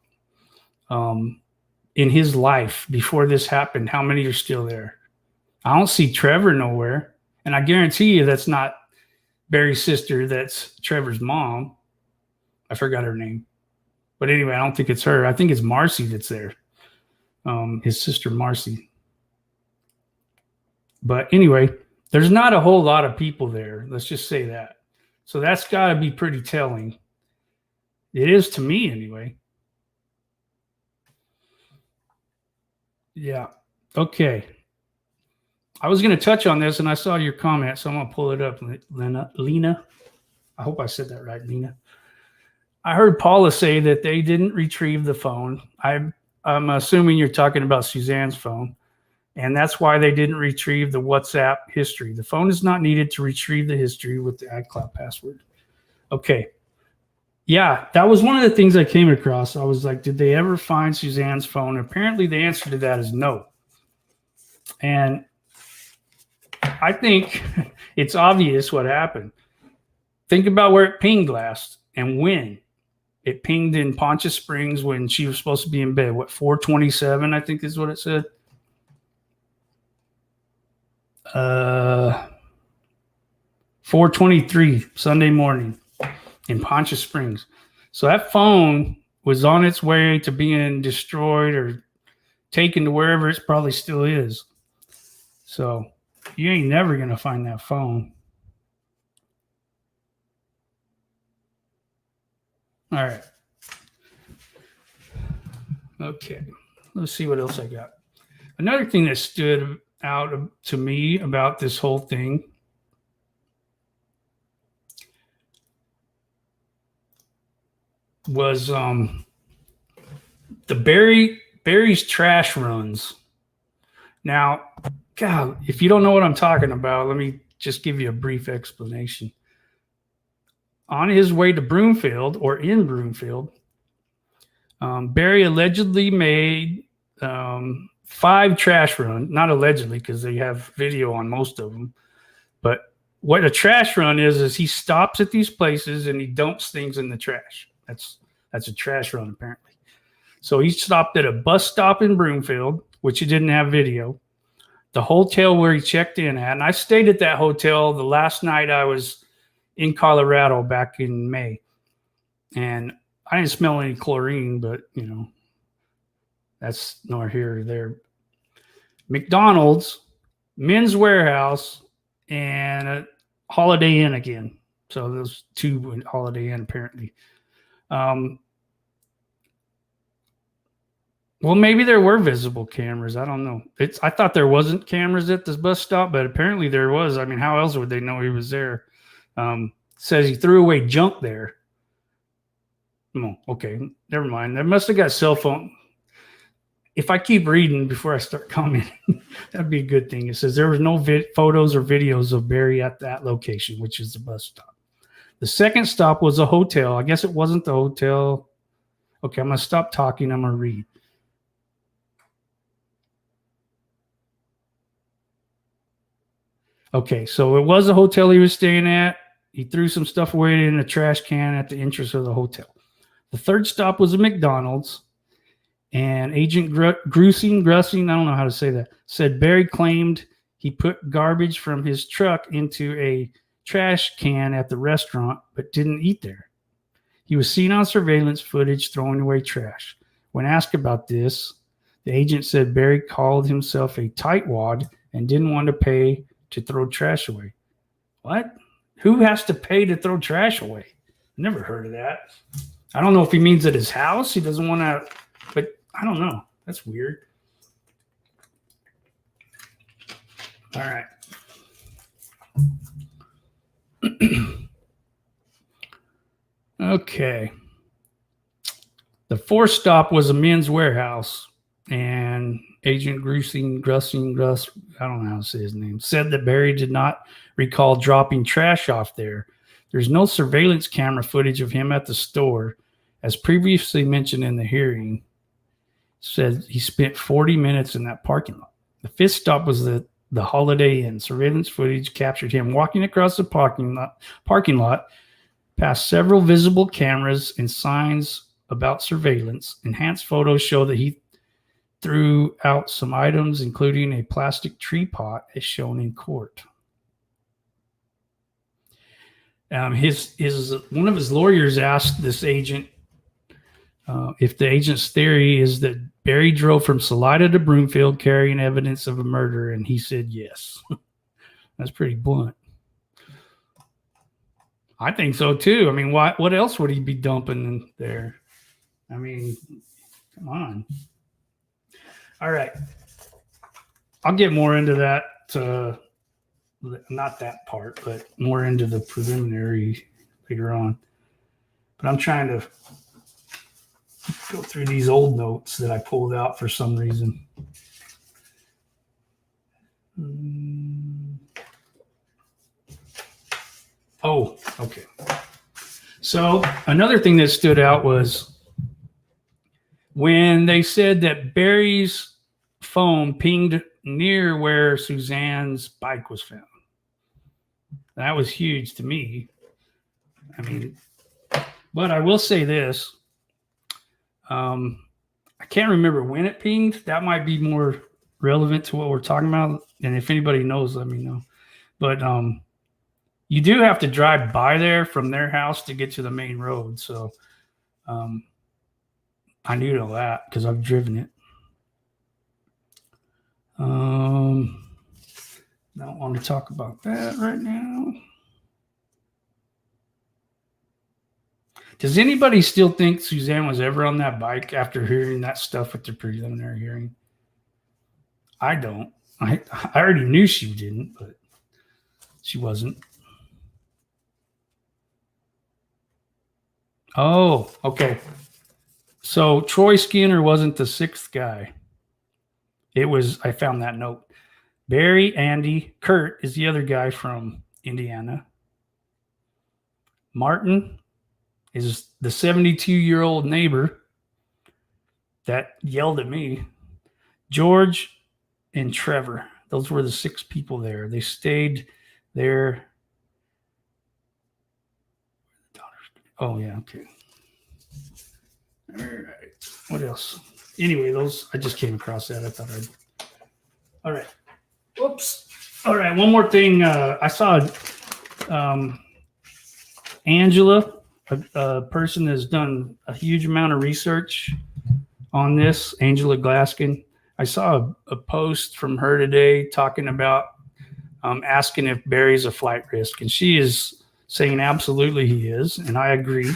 in his life before this happened, how many are still there? I don't see Trevor nowhere. And I guarantee you that's not Barry's sister. That's Trevor's mom. I forgot her name. But anyway, I don't think it's her. I think it's Marcy that's there. His sister Marcy. But anyway, there's not a whole lot of people there. Let's just say that. So that's got to be pretty telling. It is to me anyway. Yeah. Okay. I was going to touch on this and I saw your comment, so I'm going to pull it up. Lena. I hope I said that right, Lena. I heard Paula say that they didn't retrieve the phone. I'm assuming you're talking about Suzanne's phone. And that's why they didn't retrieve the WhatsApp history. The phone is not needed to retrieve the history with the iCloud password. Okay. Yeah, that was one of the things I came across. I was like, did they ever find Suzanne's phone? Apparently, the answer to that is no. And I think it's obvious what happened. Think about where it pinged last and when. It pinged in Poncha Springs when she was supposed to be in bed. What, 4:27, I think is what it said. 4:23 Sunday morning in Poncha Springs. So that phone was on its way to being destroyed or taken to wherever it probably still is. So you ain't never going to find that phone. All right. Okay. Let's see what else I got. Another thing that stood out to me about this whole thing was the Barry's trash runs. Now, God, if you don't know what I'm talking about, let me just give you a brief explanation. On his way to Broomfield, or in Broomfield, Barry allegedly made 5 trash runs. Not allegedly, because they have video on most of them. But what a trash run is he stops at these places and he dumps things in the trash. That's a trash run, apparently. So he stopped at a bus stop in Broomfield, which he didn't have video. The hotel where he checked in at. And I stayed at that hotel the last night I was in Colorado back in May. And I didn't smell any chlorine, but, you know, that's nor here or there. McDonald's, Men's Warehouse, and a Holiday Inn again. So those 2 Holiday Inn, apparently. Well, maybe there were visible cameras. I don't know. I thought there wasn't cameras at this bus stop, but apparently there was. I mean, how else would they know he was there? Says he threw away junk there. Oh, okay, never mind. They must have got cell phone. If I keep reading before I start commenting, that'd be a good thing. It says there was no photos or videos of Barry at that location, which is the bus stop. The second stop was a hotel. I guess it wasn't the hotel. Okay, I'm going to stop talking. I'm going to read. Okay, so it was a hotel he was staying at. He threw some stuff away in a trash can at the entrance of the hotel. The third stop was a McDonald's, and Agent Grussing, I don't know how to say that, said Barry claimed he put garbage from his truck into a trash can at the restaurant, but didn't eat there. He was seen on surveillance footage throwing away trash. When asked about this, the agent said Barry called himself a tightwad and didn't want to pay to throw trash away. What? Who has to pay to throw trash away? Never heard of that. I don't know if he means at his house. He doesn't want to, but I don't know. That's weird. All right. Okay. The fourth stop was a Men's Warehouse, and Agent Grussing, I don't know how to say his name, said that Barry did not recall dropping trash off there. There's no surveillance camera footage of him at the store. As previously mentioned in the hearing, said he spent 40 minutes in that parking lot. The fifth stop was the Holiday Inn. Surveillance footage captured him walking across the parking lot past several visible cameras and signs about surveillance. Enhanced photos show that he threw out some items, including a plastic tree pot, as shown in court. One of his lawyers asked this agent if the agent's theory is that Barry drove from Salida to Broomfield carrying evidence of a murder, and he said yes. That's pretty blunt. I think so too. I mean, what else would he be dumping in there? I mean, come on. All right. I'll get more into that. Not that part, but more into the preliminary later on. But I'm trying to go through these old notes that I pulled out for some reason. Oh, okay. So another thing that stood out was when they said that Barry's phone pinged near where Suzanne's bike was found. That was huge to me. I mean, but I will say this. I can't remember when it pinged. That might be more relevant to what we're talking about. And if anybody knows, let me know. But you do have to drive by there from their house to get to the main road. So I knew all that because I've driven it. Don't want to talk about that right now. Does anybody still think Suzanne was ever on that bike after hearing that stuff at the preliminary hearing? I don't. I already knew she didn't, but she wasn't. Oh, okay. So Troy Skinner wasn't the sixth guy. I found that note. Barry, Andy, Kurt is the other guy from Indiana. Martin is the 72-year-old neighbor that yelled at me. George and Trevor. Those were the 6 people there. They stayed there. Oh, yeah, okay. All right. What else? Anyway, I just came across that. I thought I'd. All right. Whoops. All right. One more thing. I saw Angela, a person that's done a huge amount of research on this, Angela Glaskin. I saw a post from her today talking about asking if Barry's a flight risk. And she is saying absolutely he is. And I agree.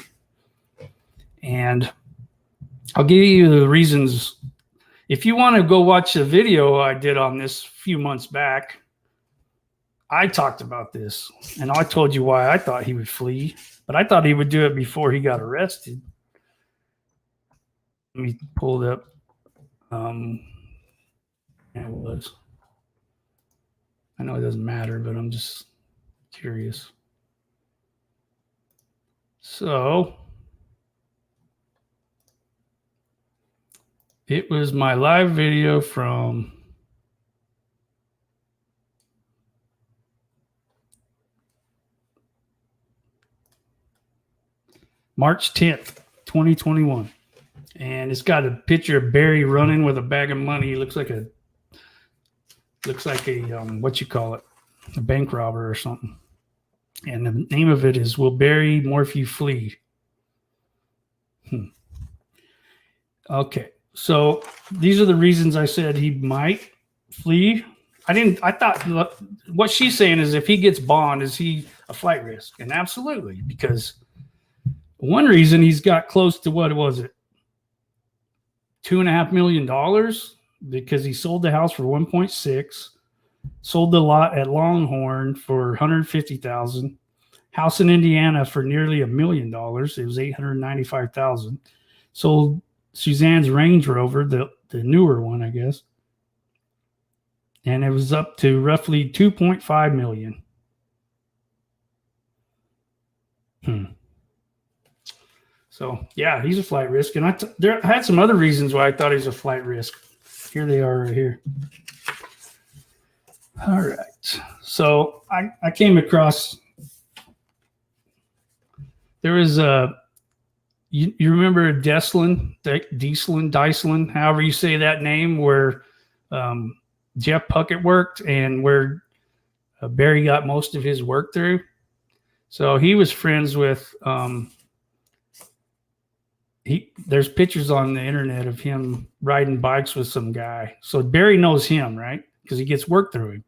And I'll give you the reasons. If you want to go watch the video I did on this a few months back, I talked about this. And I told you why I thought he would flee. But I thought he would do it before he got arrested. Let me pull it up. It was. I know it doesn't matter, but I'm just curious. So it was my live video from March 10th, 2021. And it's got a picture of Barry running with a bag of money. He looks like a what you call it, a bank robber or something. And the name of it is, Will Barry Morphew Flee? Okay. So these are the reasons I said he might flee. I thought what she's saying is if he gets bond, is he a flight risk? And absolutely, because one reason he's got close to, what was it? $2.5 million because he sold the house for 1.6, sold the lot at Longhorn for $150,000, house in Indiana for nearly $1 million. It was $895,000. Sold Suzanne's Range Rover, the newer one, I guess, and it was up to roughly $2.5 million. So yeah, he's a flight risk, and I had some other reasons why I thought he's a flight risk. Here they are right here. All right, so I came across, there is You remember Deslin, however you say that name, where Jeff Puckett worked and where Barry got most of his work through. So he was friends with. There's pictures on the internet of him riding bikes with some guy. So Barry knows him, right? Because he gets work through him.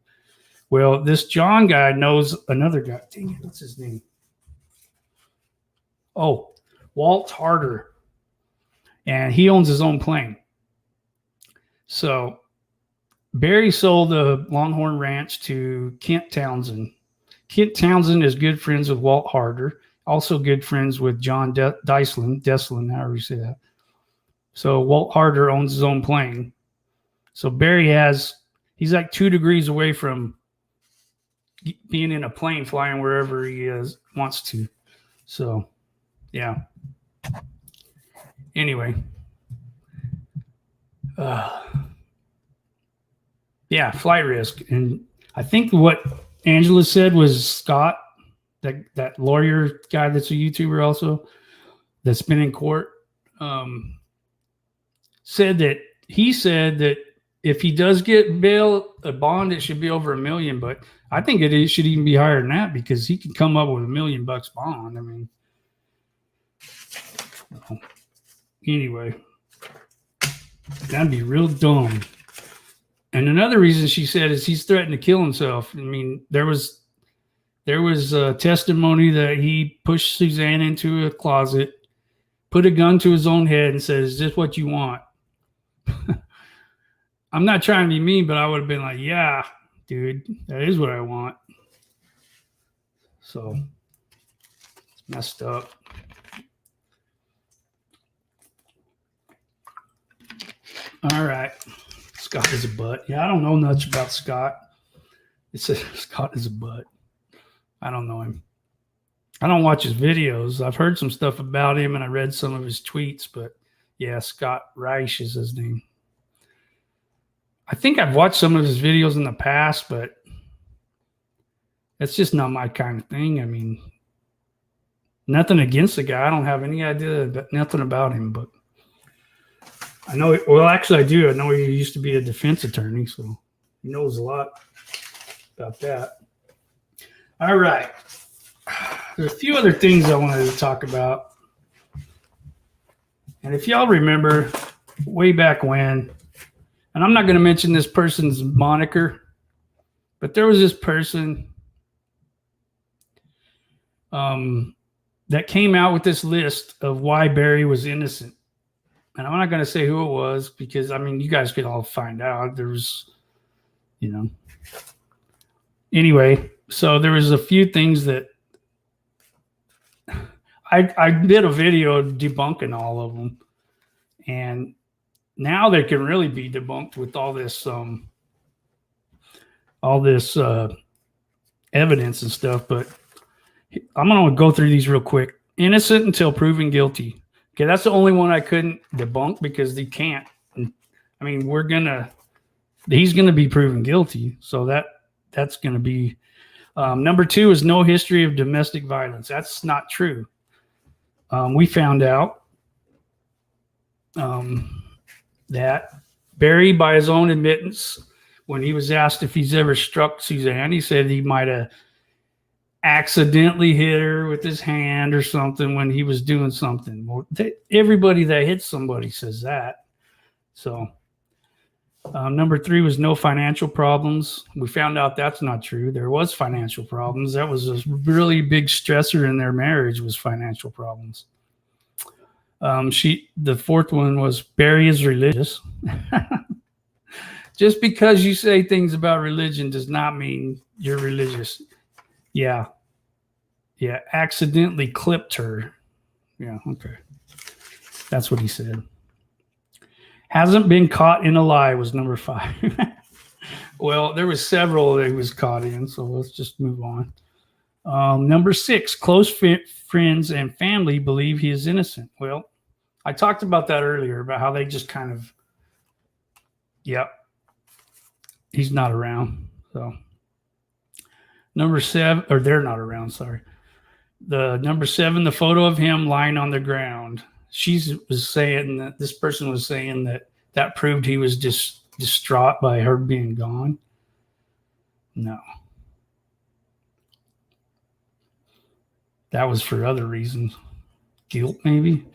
Well, this John guy knows another guy. Dang it, what's his name? Oh, Walt Harder. And he owns his own plane. So Barry sold the Longhorn Ranch to Kent Townsend. Kent Townsend is good friends with Walt Harder, also good friends with John Deslin, however you say that. So Walt Harder owns his own plane. So Barry he's like 2 degrees away from being in a plane flying wherever he wants to. So, yeah. Anyway. Yeah, flight risk. And I think what Angela said was Scott, that lawyer guy that's a YouTuber also, that's been in court, said that if he does get bail, a bond, it should be over $1 million. But I think it should even be higher than that because he can come up with $1 million bond. I mean, anyway, that'd be real dumb. And another reason she said is he's threatened to kill himself. I mean, there was testimony that he pushed Suzanne into a closet, put a gun to his own head, and said, "Is this what you want?" I'm not trying to be mean, but I would have been like, "Yeah, dude, that is what I want." So it's messed up. All right. Scott is a butt. Yeah, I don't know much about Scott. It says Scott is a butt. I don't know him. I don't watch his videos. I've heard some stuff about him and I read some of his tweets, but yeah, Scott Reich is his name. I think I've watched some of his videos in the past, but that's just not my kind of thing. I mean, nothing against the guy. I don't have any idea, nothing about him, but I know, well, actually I do. I know he used to be a defense attorney, so he knows a lot about that. All right. There's a few other things I wanted to talk about. And if y'all remember way back when, and I'm not going to mention this person's moniker, but there was this person that came out with this list of why Barry was innocent. And I'm not going to say who it was because, I mean, you guys could all find out. There was, Anyway, so there was a few things that I did a video debunking all of them. And now they can really be debunked with all this evidence and stuff. But I'm going to go through these real quick. Innocent until proven guilty. Okay, that's the only one I couldn't debunk because they can't. I mean, he's going to be proven guilty. So that's going to be. Number 2 is no history of domestic violence. That's not true. We found out that Barry, by his own admittance, when he was asked if he's ever struck Suzanne, he said he might have accidentally hit her with his hand or something when he was doing something. Well, everybody that hits somebody says that. So number 3 was no financial problems. We found out that's not true. There was financial problems. That was a really big stressor in their marriage was financial problems. The 4th one was Barry is religious. Just because you say things about religion does not mean you're religious. Yeah, accidentally clipped her. Yeah, okay. That's what he said. Hasn't been caught in a lie was number 5. Well, there was several that he was caught in, so let's just move on. Number 6, close friends and family believe he is innocent. Well, I talked about that earlier, about how they just kind of, he's not around. So number 7, or they're not around, sorry. The number 7, the photo of him lying on the ground. she was saying that this person was saying that proved he was just distraught by her being gone. No. That was for other reasons. Guilt, maybe.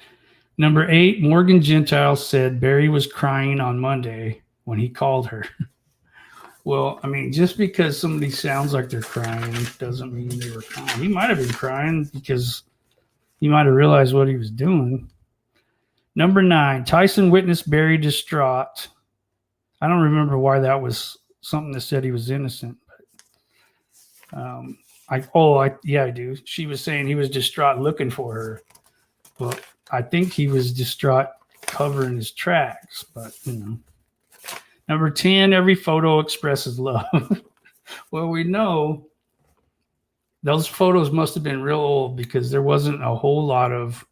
Number 8, Morgan Gentile said Barry was crying on Monday when he called her. Well, I mean, just because somebody sounds like they're crying doesn't mean they were crying. He might have been crying because he might have realized what he was doing. Number 9, Tyson witnessed Barry distraught. I don't remember why that was something that said he was innocent. But, I do. She was saying he was distraught looking for her. Well, I think he was distraught covering his tracks, but Number 10, every photo expresses love. Well, we know those photos must have been real old because there wasn't a whole lot of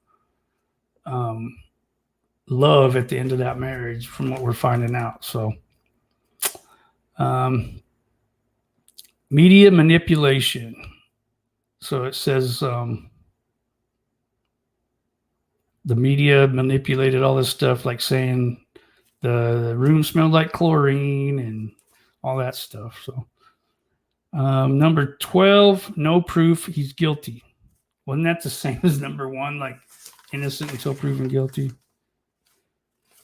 love at the end of that marriage from what we're finding out. So media manipulation. So it says the media manipulated all this stuff, like saying the room smelled like chlorine and all that stuff. So number 12, no proof he's guilty. Wasn't that the same as number 1, like innocent until proven guilty?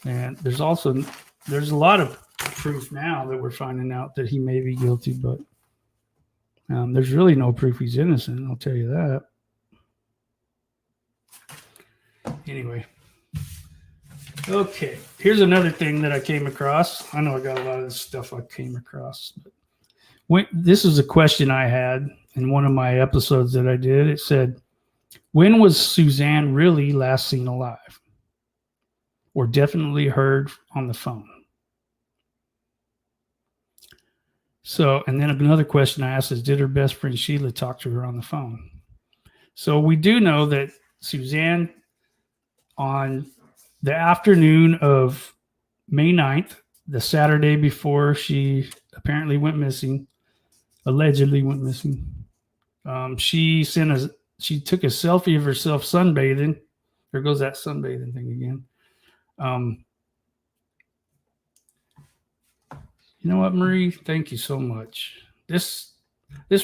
And there's a lot of proof now that we're finding out that he may be guilty, but there's really no proof he's innocent. I'll tell you that. Anyway. Okay, here's another thing that I came across. I know I got a lot of this stuff I came across. But this is a question I had in one of my episodes that I did. It said, when was Suzanne really last seen alive? Or definitely heard on the phone? So, and then another question I asked is, did her best friend Sheila talk to her on the phone? So we do know that Suzanne, on the afternoon of May 9th, the Saturday before she apparently went missing, allegedly went missing, she took a selfie of herself sunbathing. There goes that sunbathing thing again. You know what, Marie? Thank you so much. This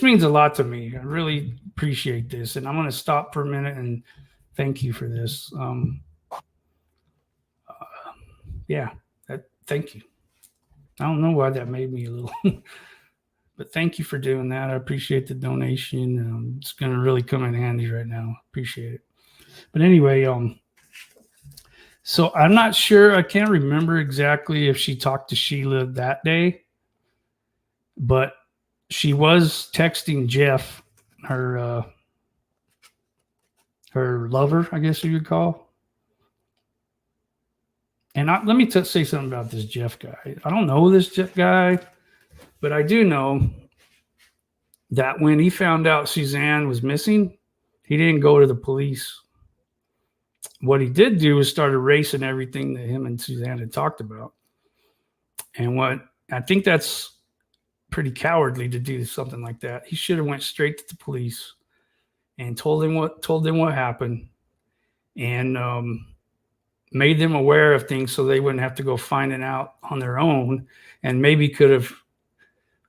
means a lot to me. I really appreciate this. And I'm going to stop for a minute and thank you for this. Thank you. I don't know why that made me a little, but thank you for doing that. I appreciate the donation. It's going to really come in handy right now. Appreciate it. But anyway, so I'm not sure. I can't remember exactly if she talked to Sheila that day, but she was texting Jeff, her lover, I guess you could call. And let me say something about this Jeff guy. I don't know this Jeff guy, but I do know that when he found out Suzanne was missing, he didn't go to the police. What he did do was start erasing everything that him and Suzanne had talked about. And I think that's pretty cowardly to do something like that. He should have went straight to the police and told them what happened, and made them aware of things so they wouldn't have to go finding out on their own, and maybe could have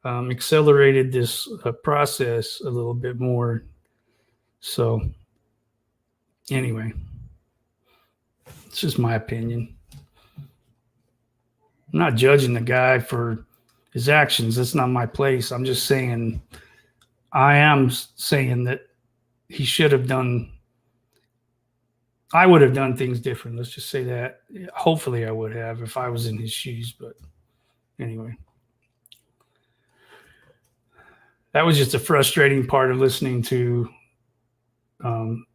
accelerated this process a little bit more. So anyway, it's just my opinion. I'm not judging the guy for his actions. That's not my place. I'm just saying, I am saying that he should have done, I would have done things different. Let's just say that. Hopefully I would have if I was in his shoes. But anyway, that was just a frustrating part of listening to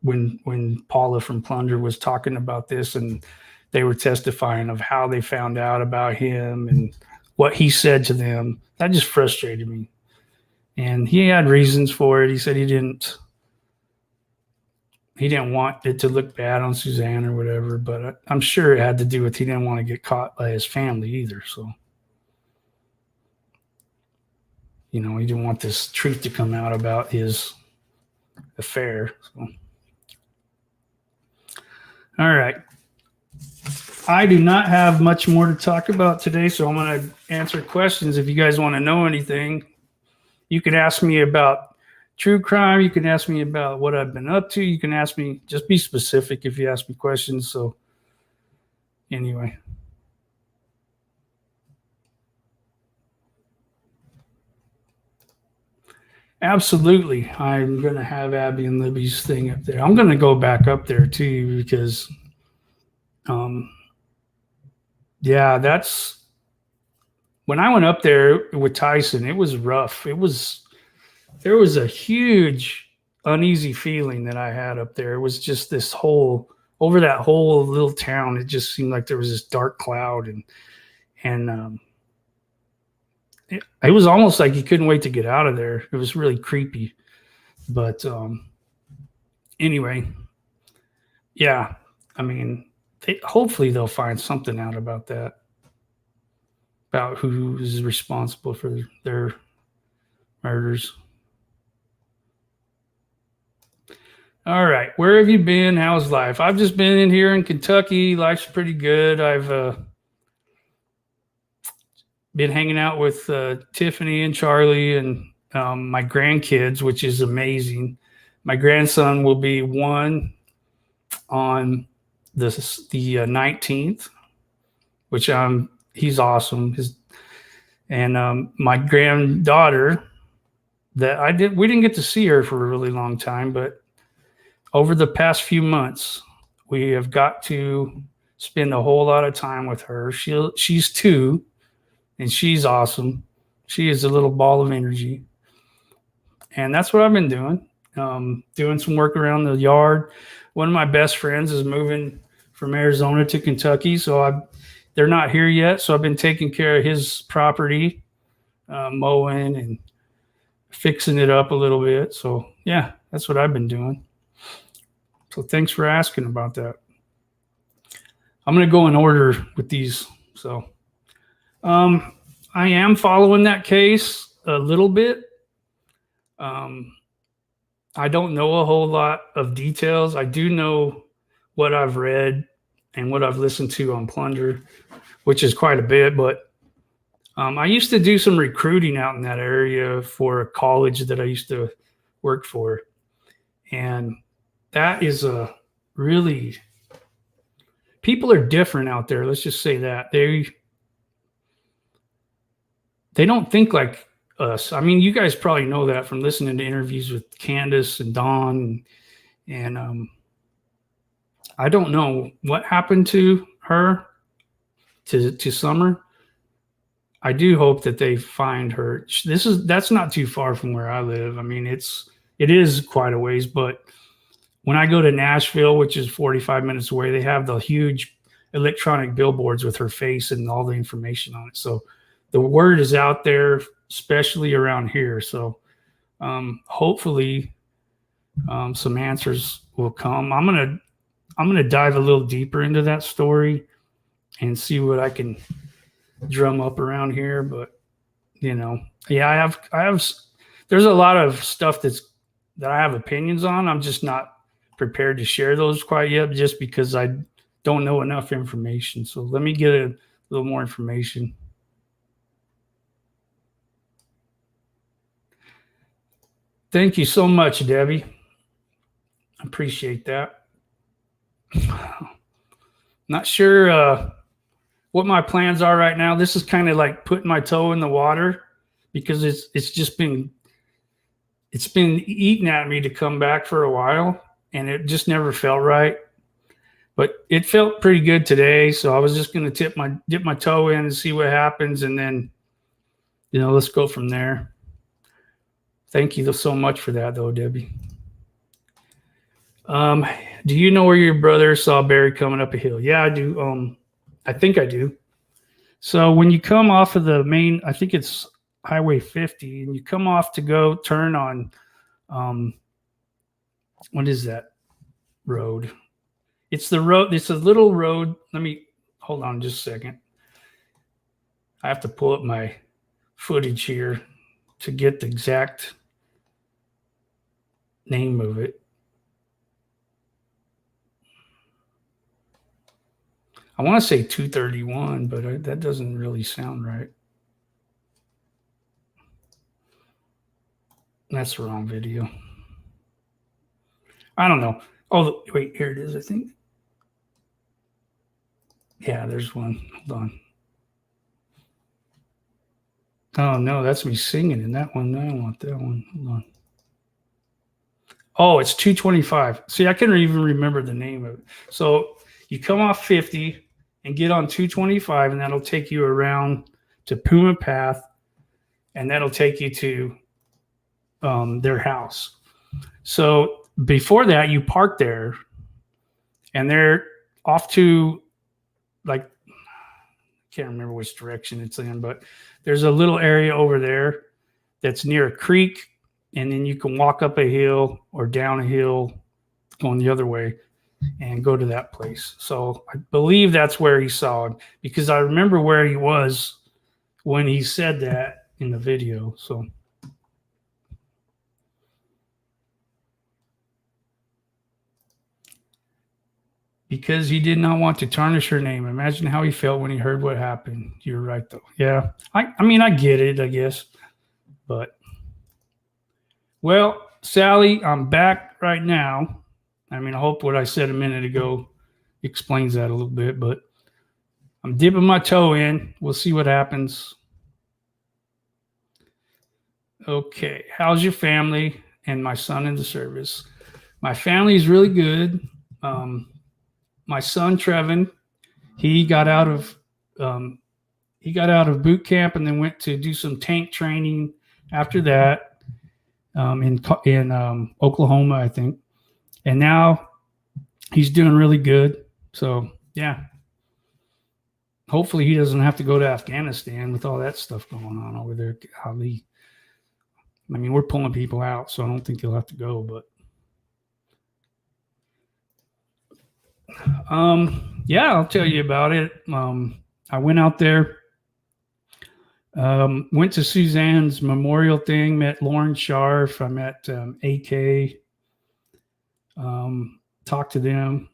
when Paula from Plunder was talking about this, and they were testifying of how they found out about him and what he said to them. That just frustrated me. And he had reasons for it. He said he didn't want it to look bad on Suzanne or whatever, but I'm sure it had to do with he didn't want to get caught by his family either. So, he didn't want this truth to come out about his affair. So. All right. I do not have much more to talk about today, so I'm going to answer questions. If you guys want to know anything, you can ask me about true crime. You can ask me about what I've been up to. You can ask me, just be specific if you ask me questions. So, anyway. Absolutely. I'm going to have Abby and Libby's thing up there. I'm going to go back up there too because, yeah, that's when I went up there with Tyson, it was rough. There was a huge uneasy feeling that I had up there. It was just this whole, over that whole little town, it just seemed like there was this dark cloud and it was almost like you couldn't wait to get out of there. It was really creepy. But anyway, yeah, I mean, hopefully they'll find something out about that, about who is responsible for their murders. All right, where have you been? How's life? I've just been in here in Kentucky. Life's pretty good. I've been hanging out with Tiffany and Charlie and my grandkids, which is amazing. My grandson will be 1 on the 19th, which he's awesome. And my granddaughter that we didn't get to see her for a really long time, but over the past few months, we have got to spend a whole lot of time with her. She's 2, and she's awesome. She is a little ball of energy, and that's what I've been doing. Doing some work around the yard. One of my best friends is moving from Arizona to Kentucky, so they're not here yet. So I've been taking care of his property, mowing and fixing it up a little bit. So yeah, that's what I've been doing. So thanks for asking about that. I'm going to go in order with these. So I am following that case a little bit. I don't know a whole lot of details. I do know what I've read and what I've listened to on Plunder, which is quite a bit. But I used to do some recruiting out in that area for a college that I used to work for. And that is a really, people are different out there. Let's just say that. They don't think like us. I mean, you guys probably know that from listening to interviews with Candace and Dawn. And I don't know what happened to her, to Summer. I do hope that they find her. That's not too far from where I live. I mean, it is quite a ways, but when I go to Nashville, which is 45 minutes away, they have the huge electronic billboards with her face and all the information on it. So the word is out there, especially around here. So hopefully some answers will come. I'm gonna dive a little deeper into that story and see what I can drum up around here. But yeah, I have. There's a lot of stuff that I have opinions on. I'm just not prepared to share those quite yet, just because I don't know enough information. So let me get a little more information. Thank you so much, Debbie. I appreciate that. Not sure what my plans are right now. This is kind of like putting my toe in the water because it's been eating at me to come back for a while, and it just never felt right. But it felt pretty good today, so I was just going to dip my toe in and see what happens, and then let's go from there. Thank you so much for that, though, Debbie. Do you know where your brother saw Barry coming up a hill? Yeah, I do. I think I do. So when you come off of the main, I think it's Highway 50, and you come off to go turn on, what is that road? It's the road. It's a little road. Let me hold on just a second. I have to pull up my footage here to get the exact name of it. I want to say 231, but that doesn't really sound right. That's the wrong video. I don't know. Oh, wait, here it is, I think. Yeah, there's one. Hold on. Oh, no, that's me singing in that one. I don't want that one. Hold on. Oh, it's 225. See, I couldn't even remember the name of it. So you come off 50 and get on 225, and that'll take you around to Puma Path, and that'll take you to their house. So before that, you park there, and they're off to, like, I can't remember which direction it's in, but there's a little area over there that's near a creek, and then you can walk up a hill or down a hill going the other way and go to that place. So I believe that's where he saw him, because I remember where he was when he said that in the video. So because he did not want to tarnish her name. Imagine how he felt when he heard what happened. You're right, though. Yeah. I mean, I get it, I guess. But, well, Sally, I'm back right now. I mean, I hope what I said a minute ago explains that a little bit, but I'm dipping my toe in. We'll see what happens. Okay. How's your family and my son in the service? My family is really good. My son, Trevin, he got out of boot camp and then went to do some tank training after that in Oklahoma, I think. And now he's doing really good. So, yeah. Hopefully he doesn't have to go to Afghanistan with all that stuff going on over there. Golly. I mean, we're pulling people out, so I don't think he'll have to go. But, yeah, I'll tell you about it. I went out there. Went to Suzanne's memorial thing, met Lauren Scharf, I met AK, talked to them.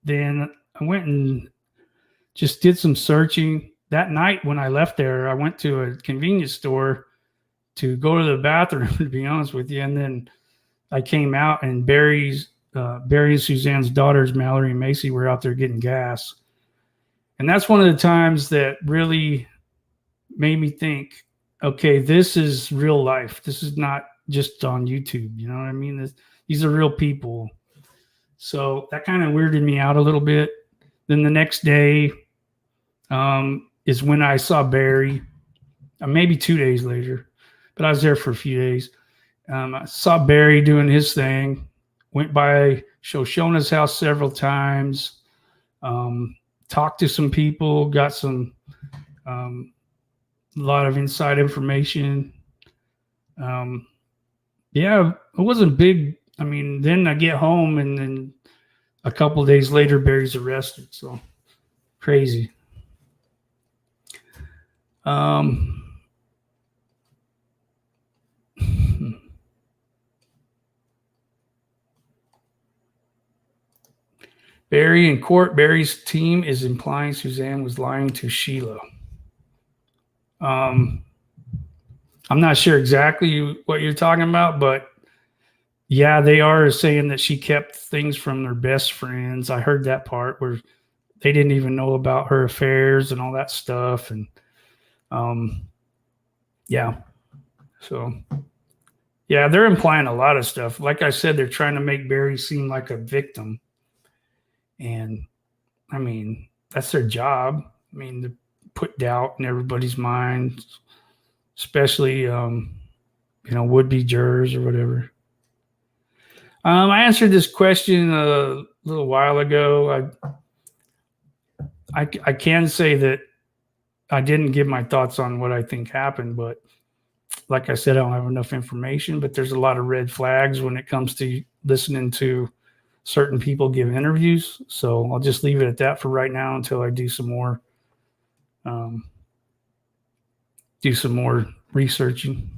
Then I went and just did some searching. That night when I left there, I went to a convenience store to go to the bathroom, to be honest with you. And then I came out, and Barry and Suzanne's daughters, Mallory and Macy, were out there getting gas. And that's one of the times that really made me think, okay, this is real life. This is not just on YouTube. You know what I mean? These are real people. So that kind of weirded me out a little bit. Then the next day is when I saw Barry, maybe 2 days later, but I was there for a few days. I saw Barry doing his thing, went by Shoshona's house several times, talked to some people, got some a lot of inside information. Yeah, it wasn't big. I mean, then I get home, and then a couple of days later, Barry's arrested. So crazy. Barry in court. Barry's team is implying Suzanne was lying to Sheila. I'm not sure exactly what you're talking about, but yeah, they are saying that she kept things from their best friends. I heard that part where they didn't even know about her affairs and all that stuff. And yeah, so yeah, they're implying a lot of stuff. Like I said, they're trying to make Barry seem like a victim. And I mean, that's their job. I mean, to put doubt in everybody's mind, especially, would-be jurors or whatever. I answered this question a little while ago. I can say that I didn't give my thoughts on what I think happened, but like I said, I don't have enough information, but there's a lot of red flags when it comes to listening to certain people give interviews. So I'll just leave it at that for right now until I do some more researching.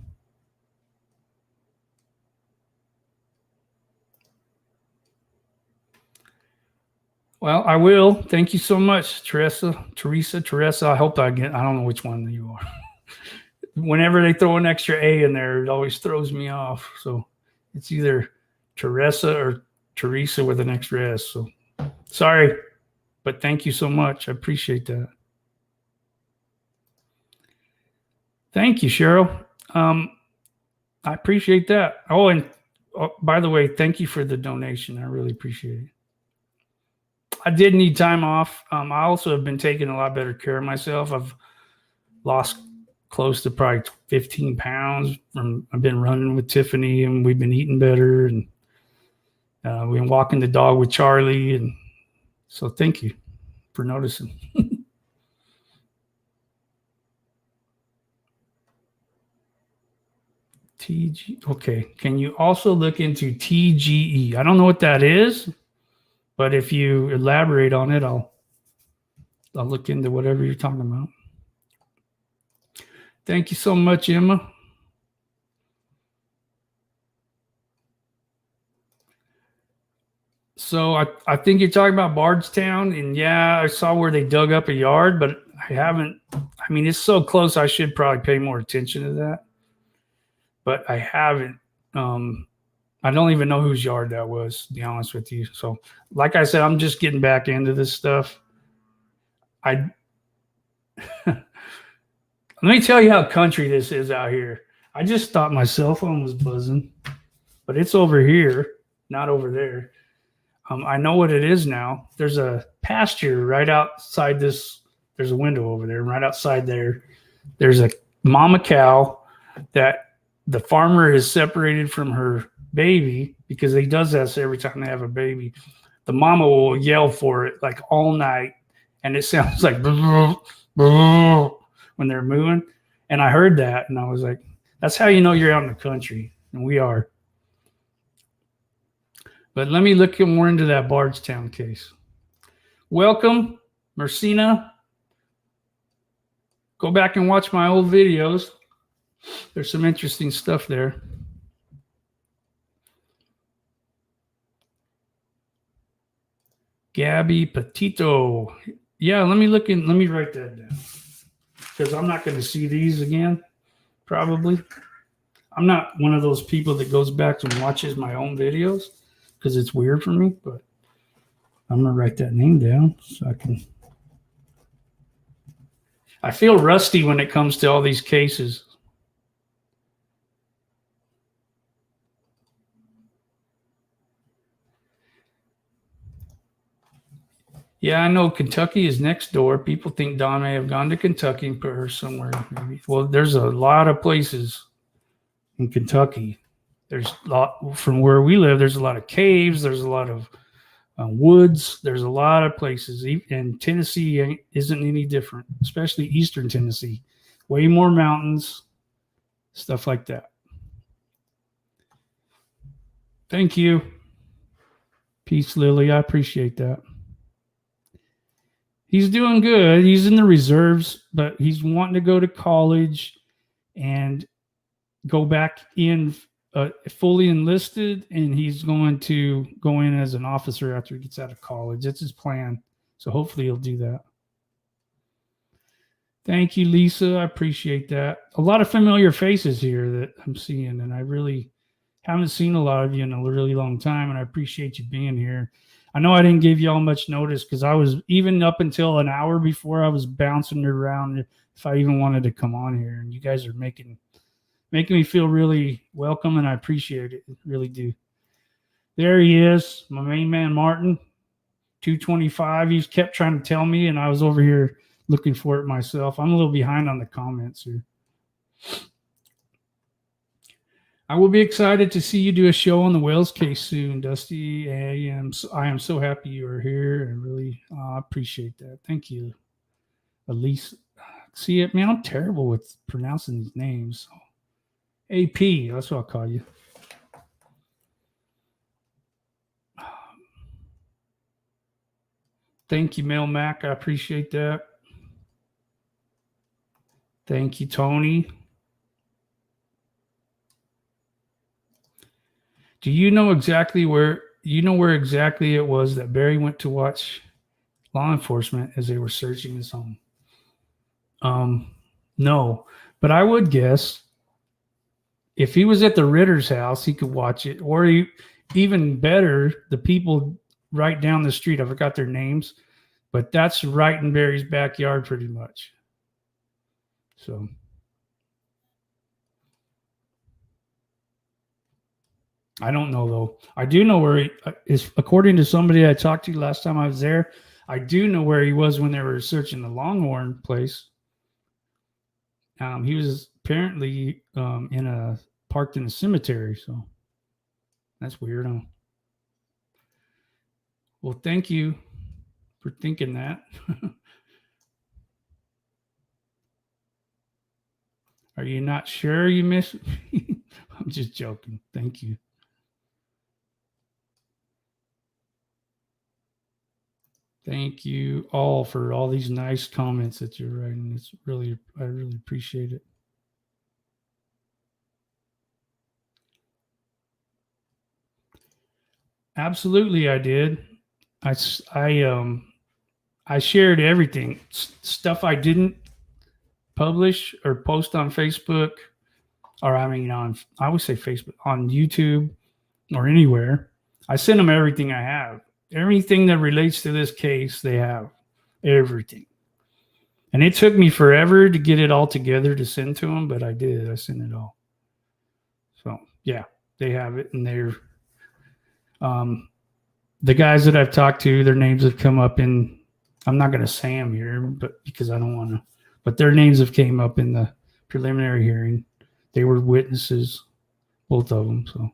Well, I will. Thank you so much, Teresa. I hope I don't know which one you are. Whenever they throw an extra A in there, it always throws me off. So it's either Teresa or Teresa with an extra S. So sorry, but thank you so much. I appreciate that. Thank you, Cheryl. I appreciate that. Oh, and by the way, thank you for the donation. I really appreciate it. I did need time off. I also have been taking a lot better care of myself. I've lost close to probably 15 pounds. I've been running with Tiffany, and we've been eating better, and we've been walking the dog with Charlie. And so thank you for noticing. TG. Okay. Can you also look into TGE? I don't know what that is, but if you elaborate on it, I'll look into whatever you're talking about. Thank you so much, Emma. So I think you're talking about Bardstown, and yeah, I saw where they dug up a yard, but I haven't. I mean, it's so close. I should probably pay more attention to that, but I haven't. I don't even know whose yard that was, to be honest with you. So, like I said, I'm just getting back into this stuff. Let me tell you how country this is out here. I just thought my cell phone was buzzing, but it's over here, not over there. I know what it is now. There's a pasture right outside this. There's a window over there, right outside there. There's a mama cow that the farmer has separated from her baby because he does that every time they have a baby. The mama will yell for it like all night, and it sounds like when they're moving. And I heard that, and I was like, that's how you know you're out in the country, and we are. But let me look more into that Bardstown case. Welcome, Mercina. Go back and watch my old videos. There's some interesting stuff there. Gabby Petito. Yeah, let me write that down. Because I'm not going to see these again, probably. I'm not one of those people that goes back and watches my own videos because it's weird for me, but I'm going to write that name down so I can. I feel rusty when it comes to all these cases. Yeah, I know Kentucky is next door. People think Don may have gone to Kentucky and put her somewhere. Maybe. Well, there's a lot of places in Kentucky. There's a lot from where we live. There's a lot of caves. There's a lot of woods. There's a lot of places. And Tennessee isn't any different, especially Eastern Tennessee. Way more mountains, stuff like that. Thank you. Peace, Lily. I appreciate that. He's doing good. He's in the reserves, but he's wanting to go to college and go back in fully enlisted, and he's going to go in as an officer after he gets out of college. That's his plan. So hopefully he'll do that. Thank you, Lisa. I appreciate that. A lot of familiar faces here that I'm seeing, and I really haven't seen a lot of you in a really long time, and I appreciate you being here. I know I didn't give you all much notice because I was even up until an hour before I was bouncing around if I even wanted to come on here, and you guys are making me feel really welcome, and I appreciate it. Really do. There he is, my main man, Martin, 225. He's kept trying to tell me, and I was over here looking for it myself. I'm a little behind on the comments here. I will be excited to see you do a show on the Wells case soon, Dusty. I am so happy you are here. I really appreciate that. Thank you, Elise. See it, man. I'm terrible with pronouncing these names. AP, that's what I'll call you. Thank you, Mel Mac. I appreciate that. Thank you, Tony. Do you know exactly where exactly it was that Barry went to watch law enforcement as they were searching his home. No, but I would guess if he was at the Ritter's house, he could watch it, or even better, the people right down the street. I forgot their names, but that's right in Barry's backyard, pretty much. So. I don't know though. I do know where he is, according to somebody I talked to last time I was there. I do know where he was when they were searching the Longhorn place. He was apparently parked in a cemetery. So that's weird, huh? Well, thank you for thinking that. Are you not sure you missed me? I'm just joking. Thank you. Thank you all for all these nice comments that you're writing. I really appreciate it. Absolutely, I did. I shared everything, stuff I didn't publish or post on Facebook, or I would say Facebook, on YouTube or anywhere. I sent them everything I have. Everything that relates to this case, they have everything. And it took me forever to get it all together to send to them, but I did. I sent it all. So yeah, they have it, and they're the guys that I've talked to, their names have come up in. I'm not going to say them here, but because I don't want to. But their names have came up in the preliminary hearing. They were witnesses, both of them. So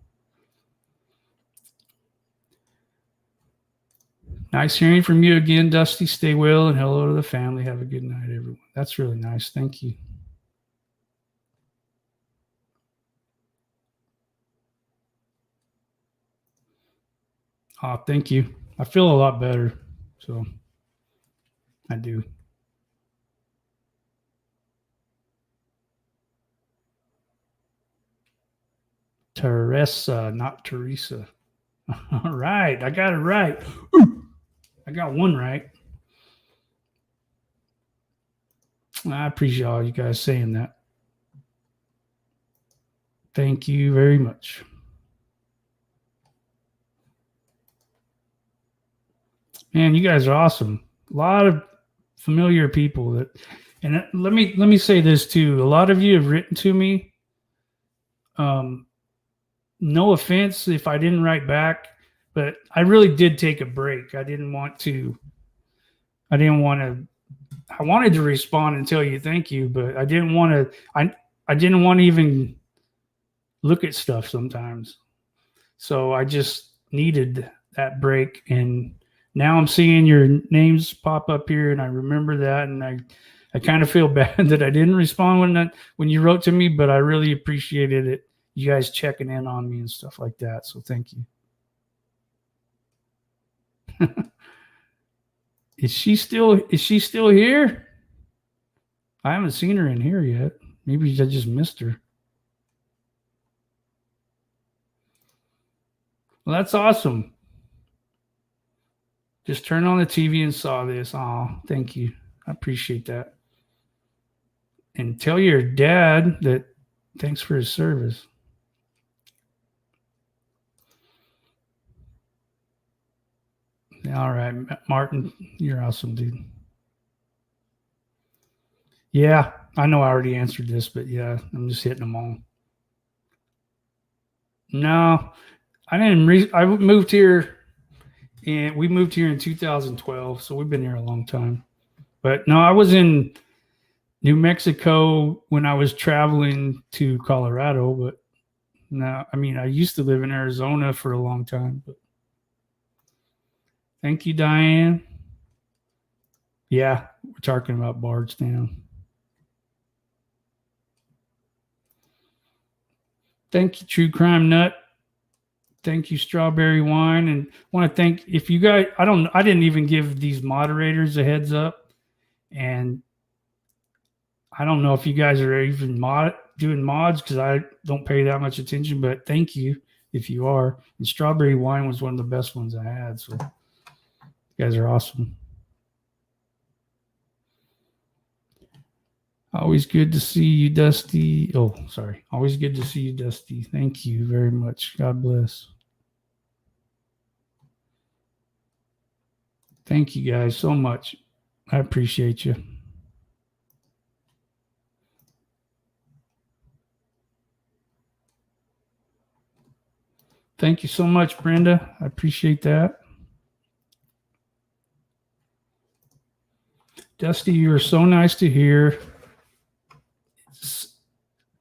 nice hearing from you again, Dusty. Stay well, and hello to the family. Have a good night, everyone. That's really nice. Thank you. Oh, thank you. I feel a lot better. So I do. Teresa, not Teresa. All right. I got it right. I got one right. I appreciate all you guys saying that. Thank you very much. Man, you guys are awesome. A lot of familiar people and let me say this too. A lot of you have written to me. No offense if I didn't write back, but I really did take a break. I wanted to respond and tell you thank you, but I didn't want to. I didn't want to even look at stuff sometimes. So I just needed that break, and now I'm seeing your names pop up here, and I remember that, and I kind of feel bad that I didn't respond when you wrote to me, but I really appreciated it. You guys checking in on me and stuff like that. So thank you. Is she still here? I haven't seen her in here yet. Maybe I just missed her. Well, that's awesome. Just turned on the TV and saw this. Oh, thank you. I appreciate that. And tell your dad that thanks for his service. All right, Martin, you're awesome, dude. Yeah, I know I already answered this, but yeah, I'm just hitting them all. No, I didn't. I moved here, and we moved here in 2012, so we've been here a long time. But no, I was in New Mexico when I was traveling to Colorado, but no, I mean, I used to live in Arizona for a long time. But thank you, Diane. Yeah, we're talking about Bardstown. Thank you, True Crime Nut. Thank you, Strawberry Wine. And want to thank if you guys, I didn't even give these moderators a heads up. And I don't know if you guys are even doing mods because I don't pay that much attention, but thank you if you are. And Strawberry Wine was one of the best ones I had. So you guys are awesome. Always good to see you, Dusty. Oh, sorry. Always good to see you, Dusty. Thank you very much. God bless. Thank you guys so much. I appreciate you. Thank you so much, Brenda. I appreciate that. Dusty, you are so nice to hear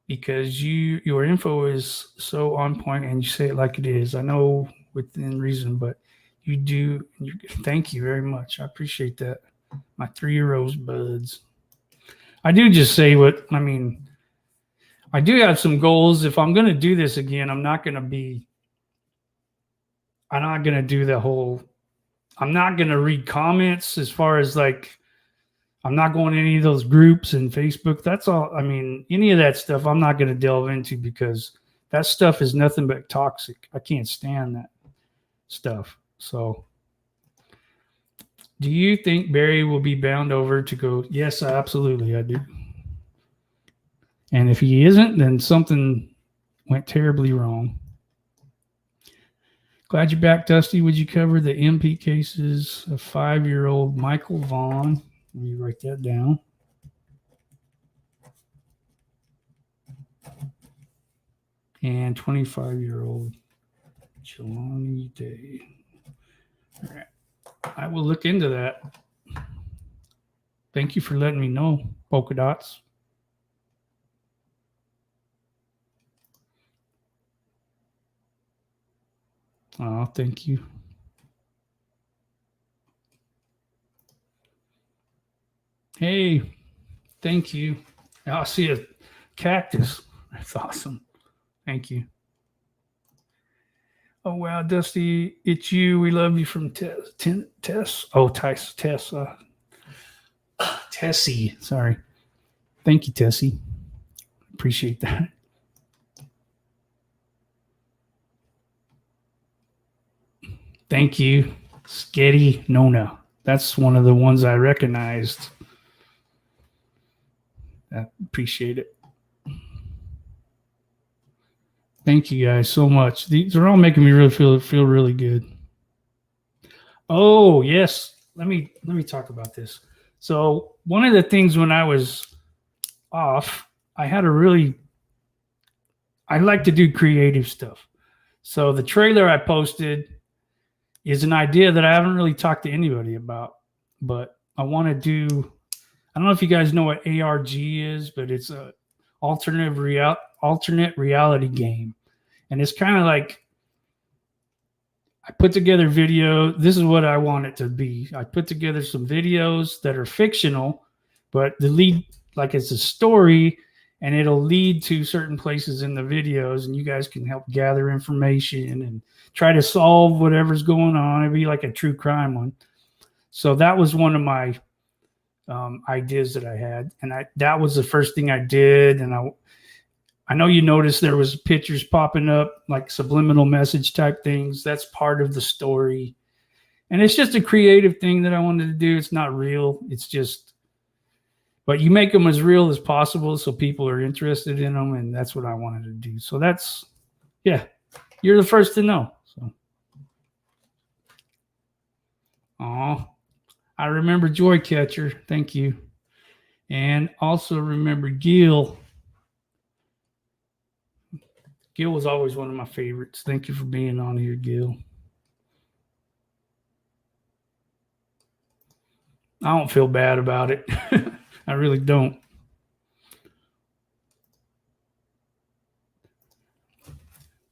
because your info is so on point and you say it like it is. I know within reason, but you do. Thank you very much. I appreciate that. My 3 rosebuds. I do just say what I mean. I do have some goals. If I'm going to do this again, I'm not going to do the whole, I'm not going to read comments as far as like, I'm not going to any of those groups and Facebook. That's all. I mean, any of that stuff I'm not going to delve into because that stuff is nothing but toxic. I can't stand that stuff. So, do you think Barry will be bound over to go? Yes, absolutely, I do. And if he isn't, then something went terribly wrong. Glad you're back, Dusty. Would you cover the MP cases of 5-year-old Michael Vaughn? Let me write that down. And 25-year-old Jelani Day. All right. I will look into that. Thank you for letting me know, Polka Dots. Oh, thank you. Hey, thank you. I see a cactus. That's awesome. Thank you. Oh, wow, Dusty, it's you. We love you from Tess. Oh, Tessa. Tessie. Sorry. Thank you, Tessie. Appreciate that. Thank you, Sketty Nona. That's one of the ones I recognized. I appreciate it. Thank you guys so much. These are all making me really feel really good. Oh yes, let me talk about this. So one of the things when I was off, I like to do creative stuff. So the trailer I posted is an idea that I haven't really talked to anybody about, but I want to do. I don't know if you guys know what ARG is, but it's a alternate reality game, and it's kind of like I put together video. This is what I want it to be. I put together some videos that are fictional, but the lead, like it's a story, and it'll lead to certain places in the videos, and you guys can help gather information and try to solve whatever's going on. It'd be like a true crime one. So that was one of my ideas that I had, and that was the first thing I did. And I know you noticed there was pictures popping up like subliminal message type things. That's part of the story, and it's just a creative thing that I wanted to do. It's not real. It's just, but you make them as real as possible so people are interested in them, and that's what I wanted to do. So that's, yeah, you're the first to know. So, oh, I remember Joy Catcher. Thank you. And also remember Gil. Gil was always one of my favorites. Thank you for being on here, Gil. I don't feel bad about it. I really don't.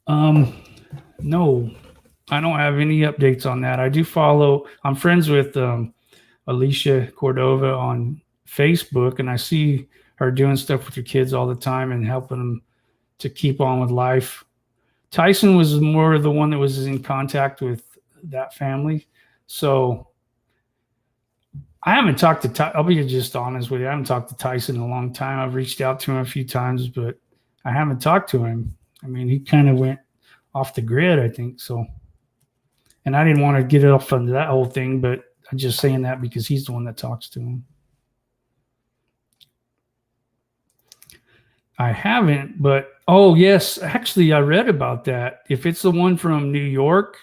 No, I don't have any updates on that. I do follow. I'm friends with Alicia Cordova on Facebook, and I see her doing stuff with her kids all the time and helping them to keep on with life. Tyson was more the one that was in contact with that family. So I haven't talked to I'll be just honest with you. I haven't talked to Tyson in a long time. I've reached out to him a few times, but I haven't talked to him. I mean, he kind of went off the grid, I think. So, and I didn't want to get off into that whole thing, but I'm just saying that because he's the one that talks to him. I haven't, but oh yes, actually I read about that. If it's the one from New York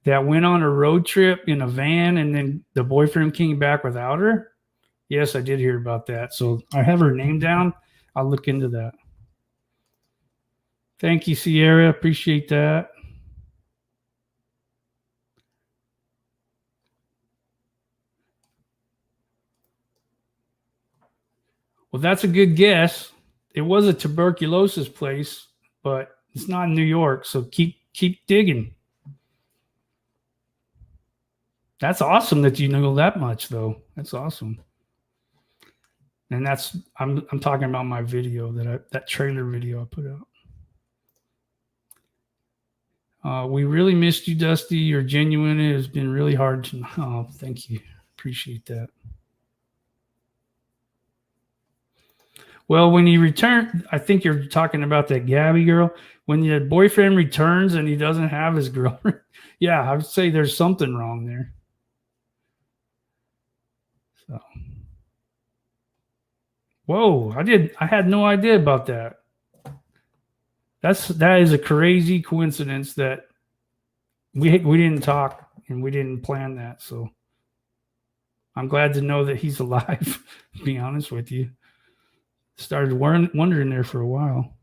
that went on a road trip in a van and then the boyfriend came back without her. Yes, I did hear about that. So I have her name down. I'll look into that. Thank you, Sierra. Appreciate that. Well, that's a good guess. It was a tuberculosis place, but it's not in New York. So keep digging. That's awesome that you know that much, though. That's awesome. And that's I'm talking about my video that trailer video I put out. We really missed you, Dusty. You're genuine. It has been really hard to. Oh, thank you. Appreciate that. Well, when he returned, I think you're talking about that Gabby girl. When your boyfriend returns and he doesn't have his girlfriend, yeah, I would say there's something wrong there. So, whoa, I had no idea about that. That is a crazy coincidence that we didn't talk and we didn't plan that. So I'm glad to know that he's alive. To be honest with you, started wondering there for a while.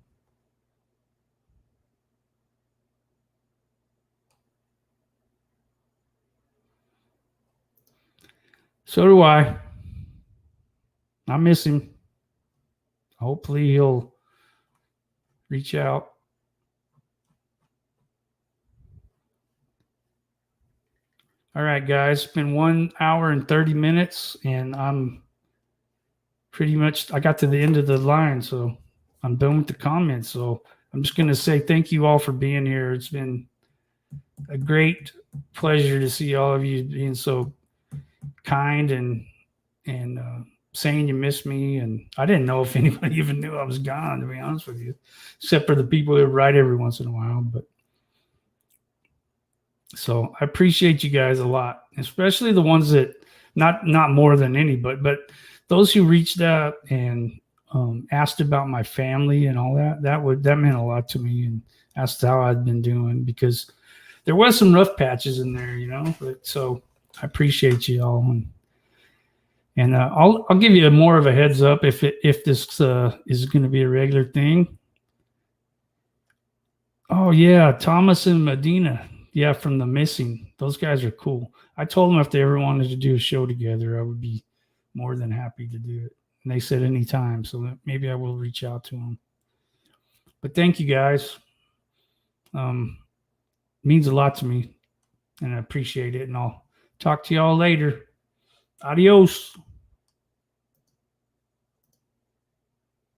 So do I. I miss him. Hopefully he'll reach out. All right, guys. It's been 1 hour and 30 minutes, and I'm pretty much, I got to the end of the line, so I'm done with the comments. So I'm just going to say thank you all for being here. It's been a great pleasure to see all of you being so kind and saying you miss me. And I didn't know if anybody even knew I was gone, to be honest with you, except for the people who write every once in a while. But so I appreciate you guys a lot, especially the ones that not more than any, but those who reached out and asked about my family and all that. That meant a lot to me, and asked how I'd been doing, because there was some rough patches in there, But so I appreciate you all, and I'll give you more of a heads up if this is going to be a regular thing. Oh yeah, Thomas and Medina. Yeah, from the Missing. Those guys are cool. I told them if they ever wanted to do a show together, I would be more than happy to do it. And they said anytime, so that maybe I will reach out to them. But thank you guys. Means a lot to me, and I appreciate it. And I'll talk to y'all later. Adios.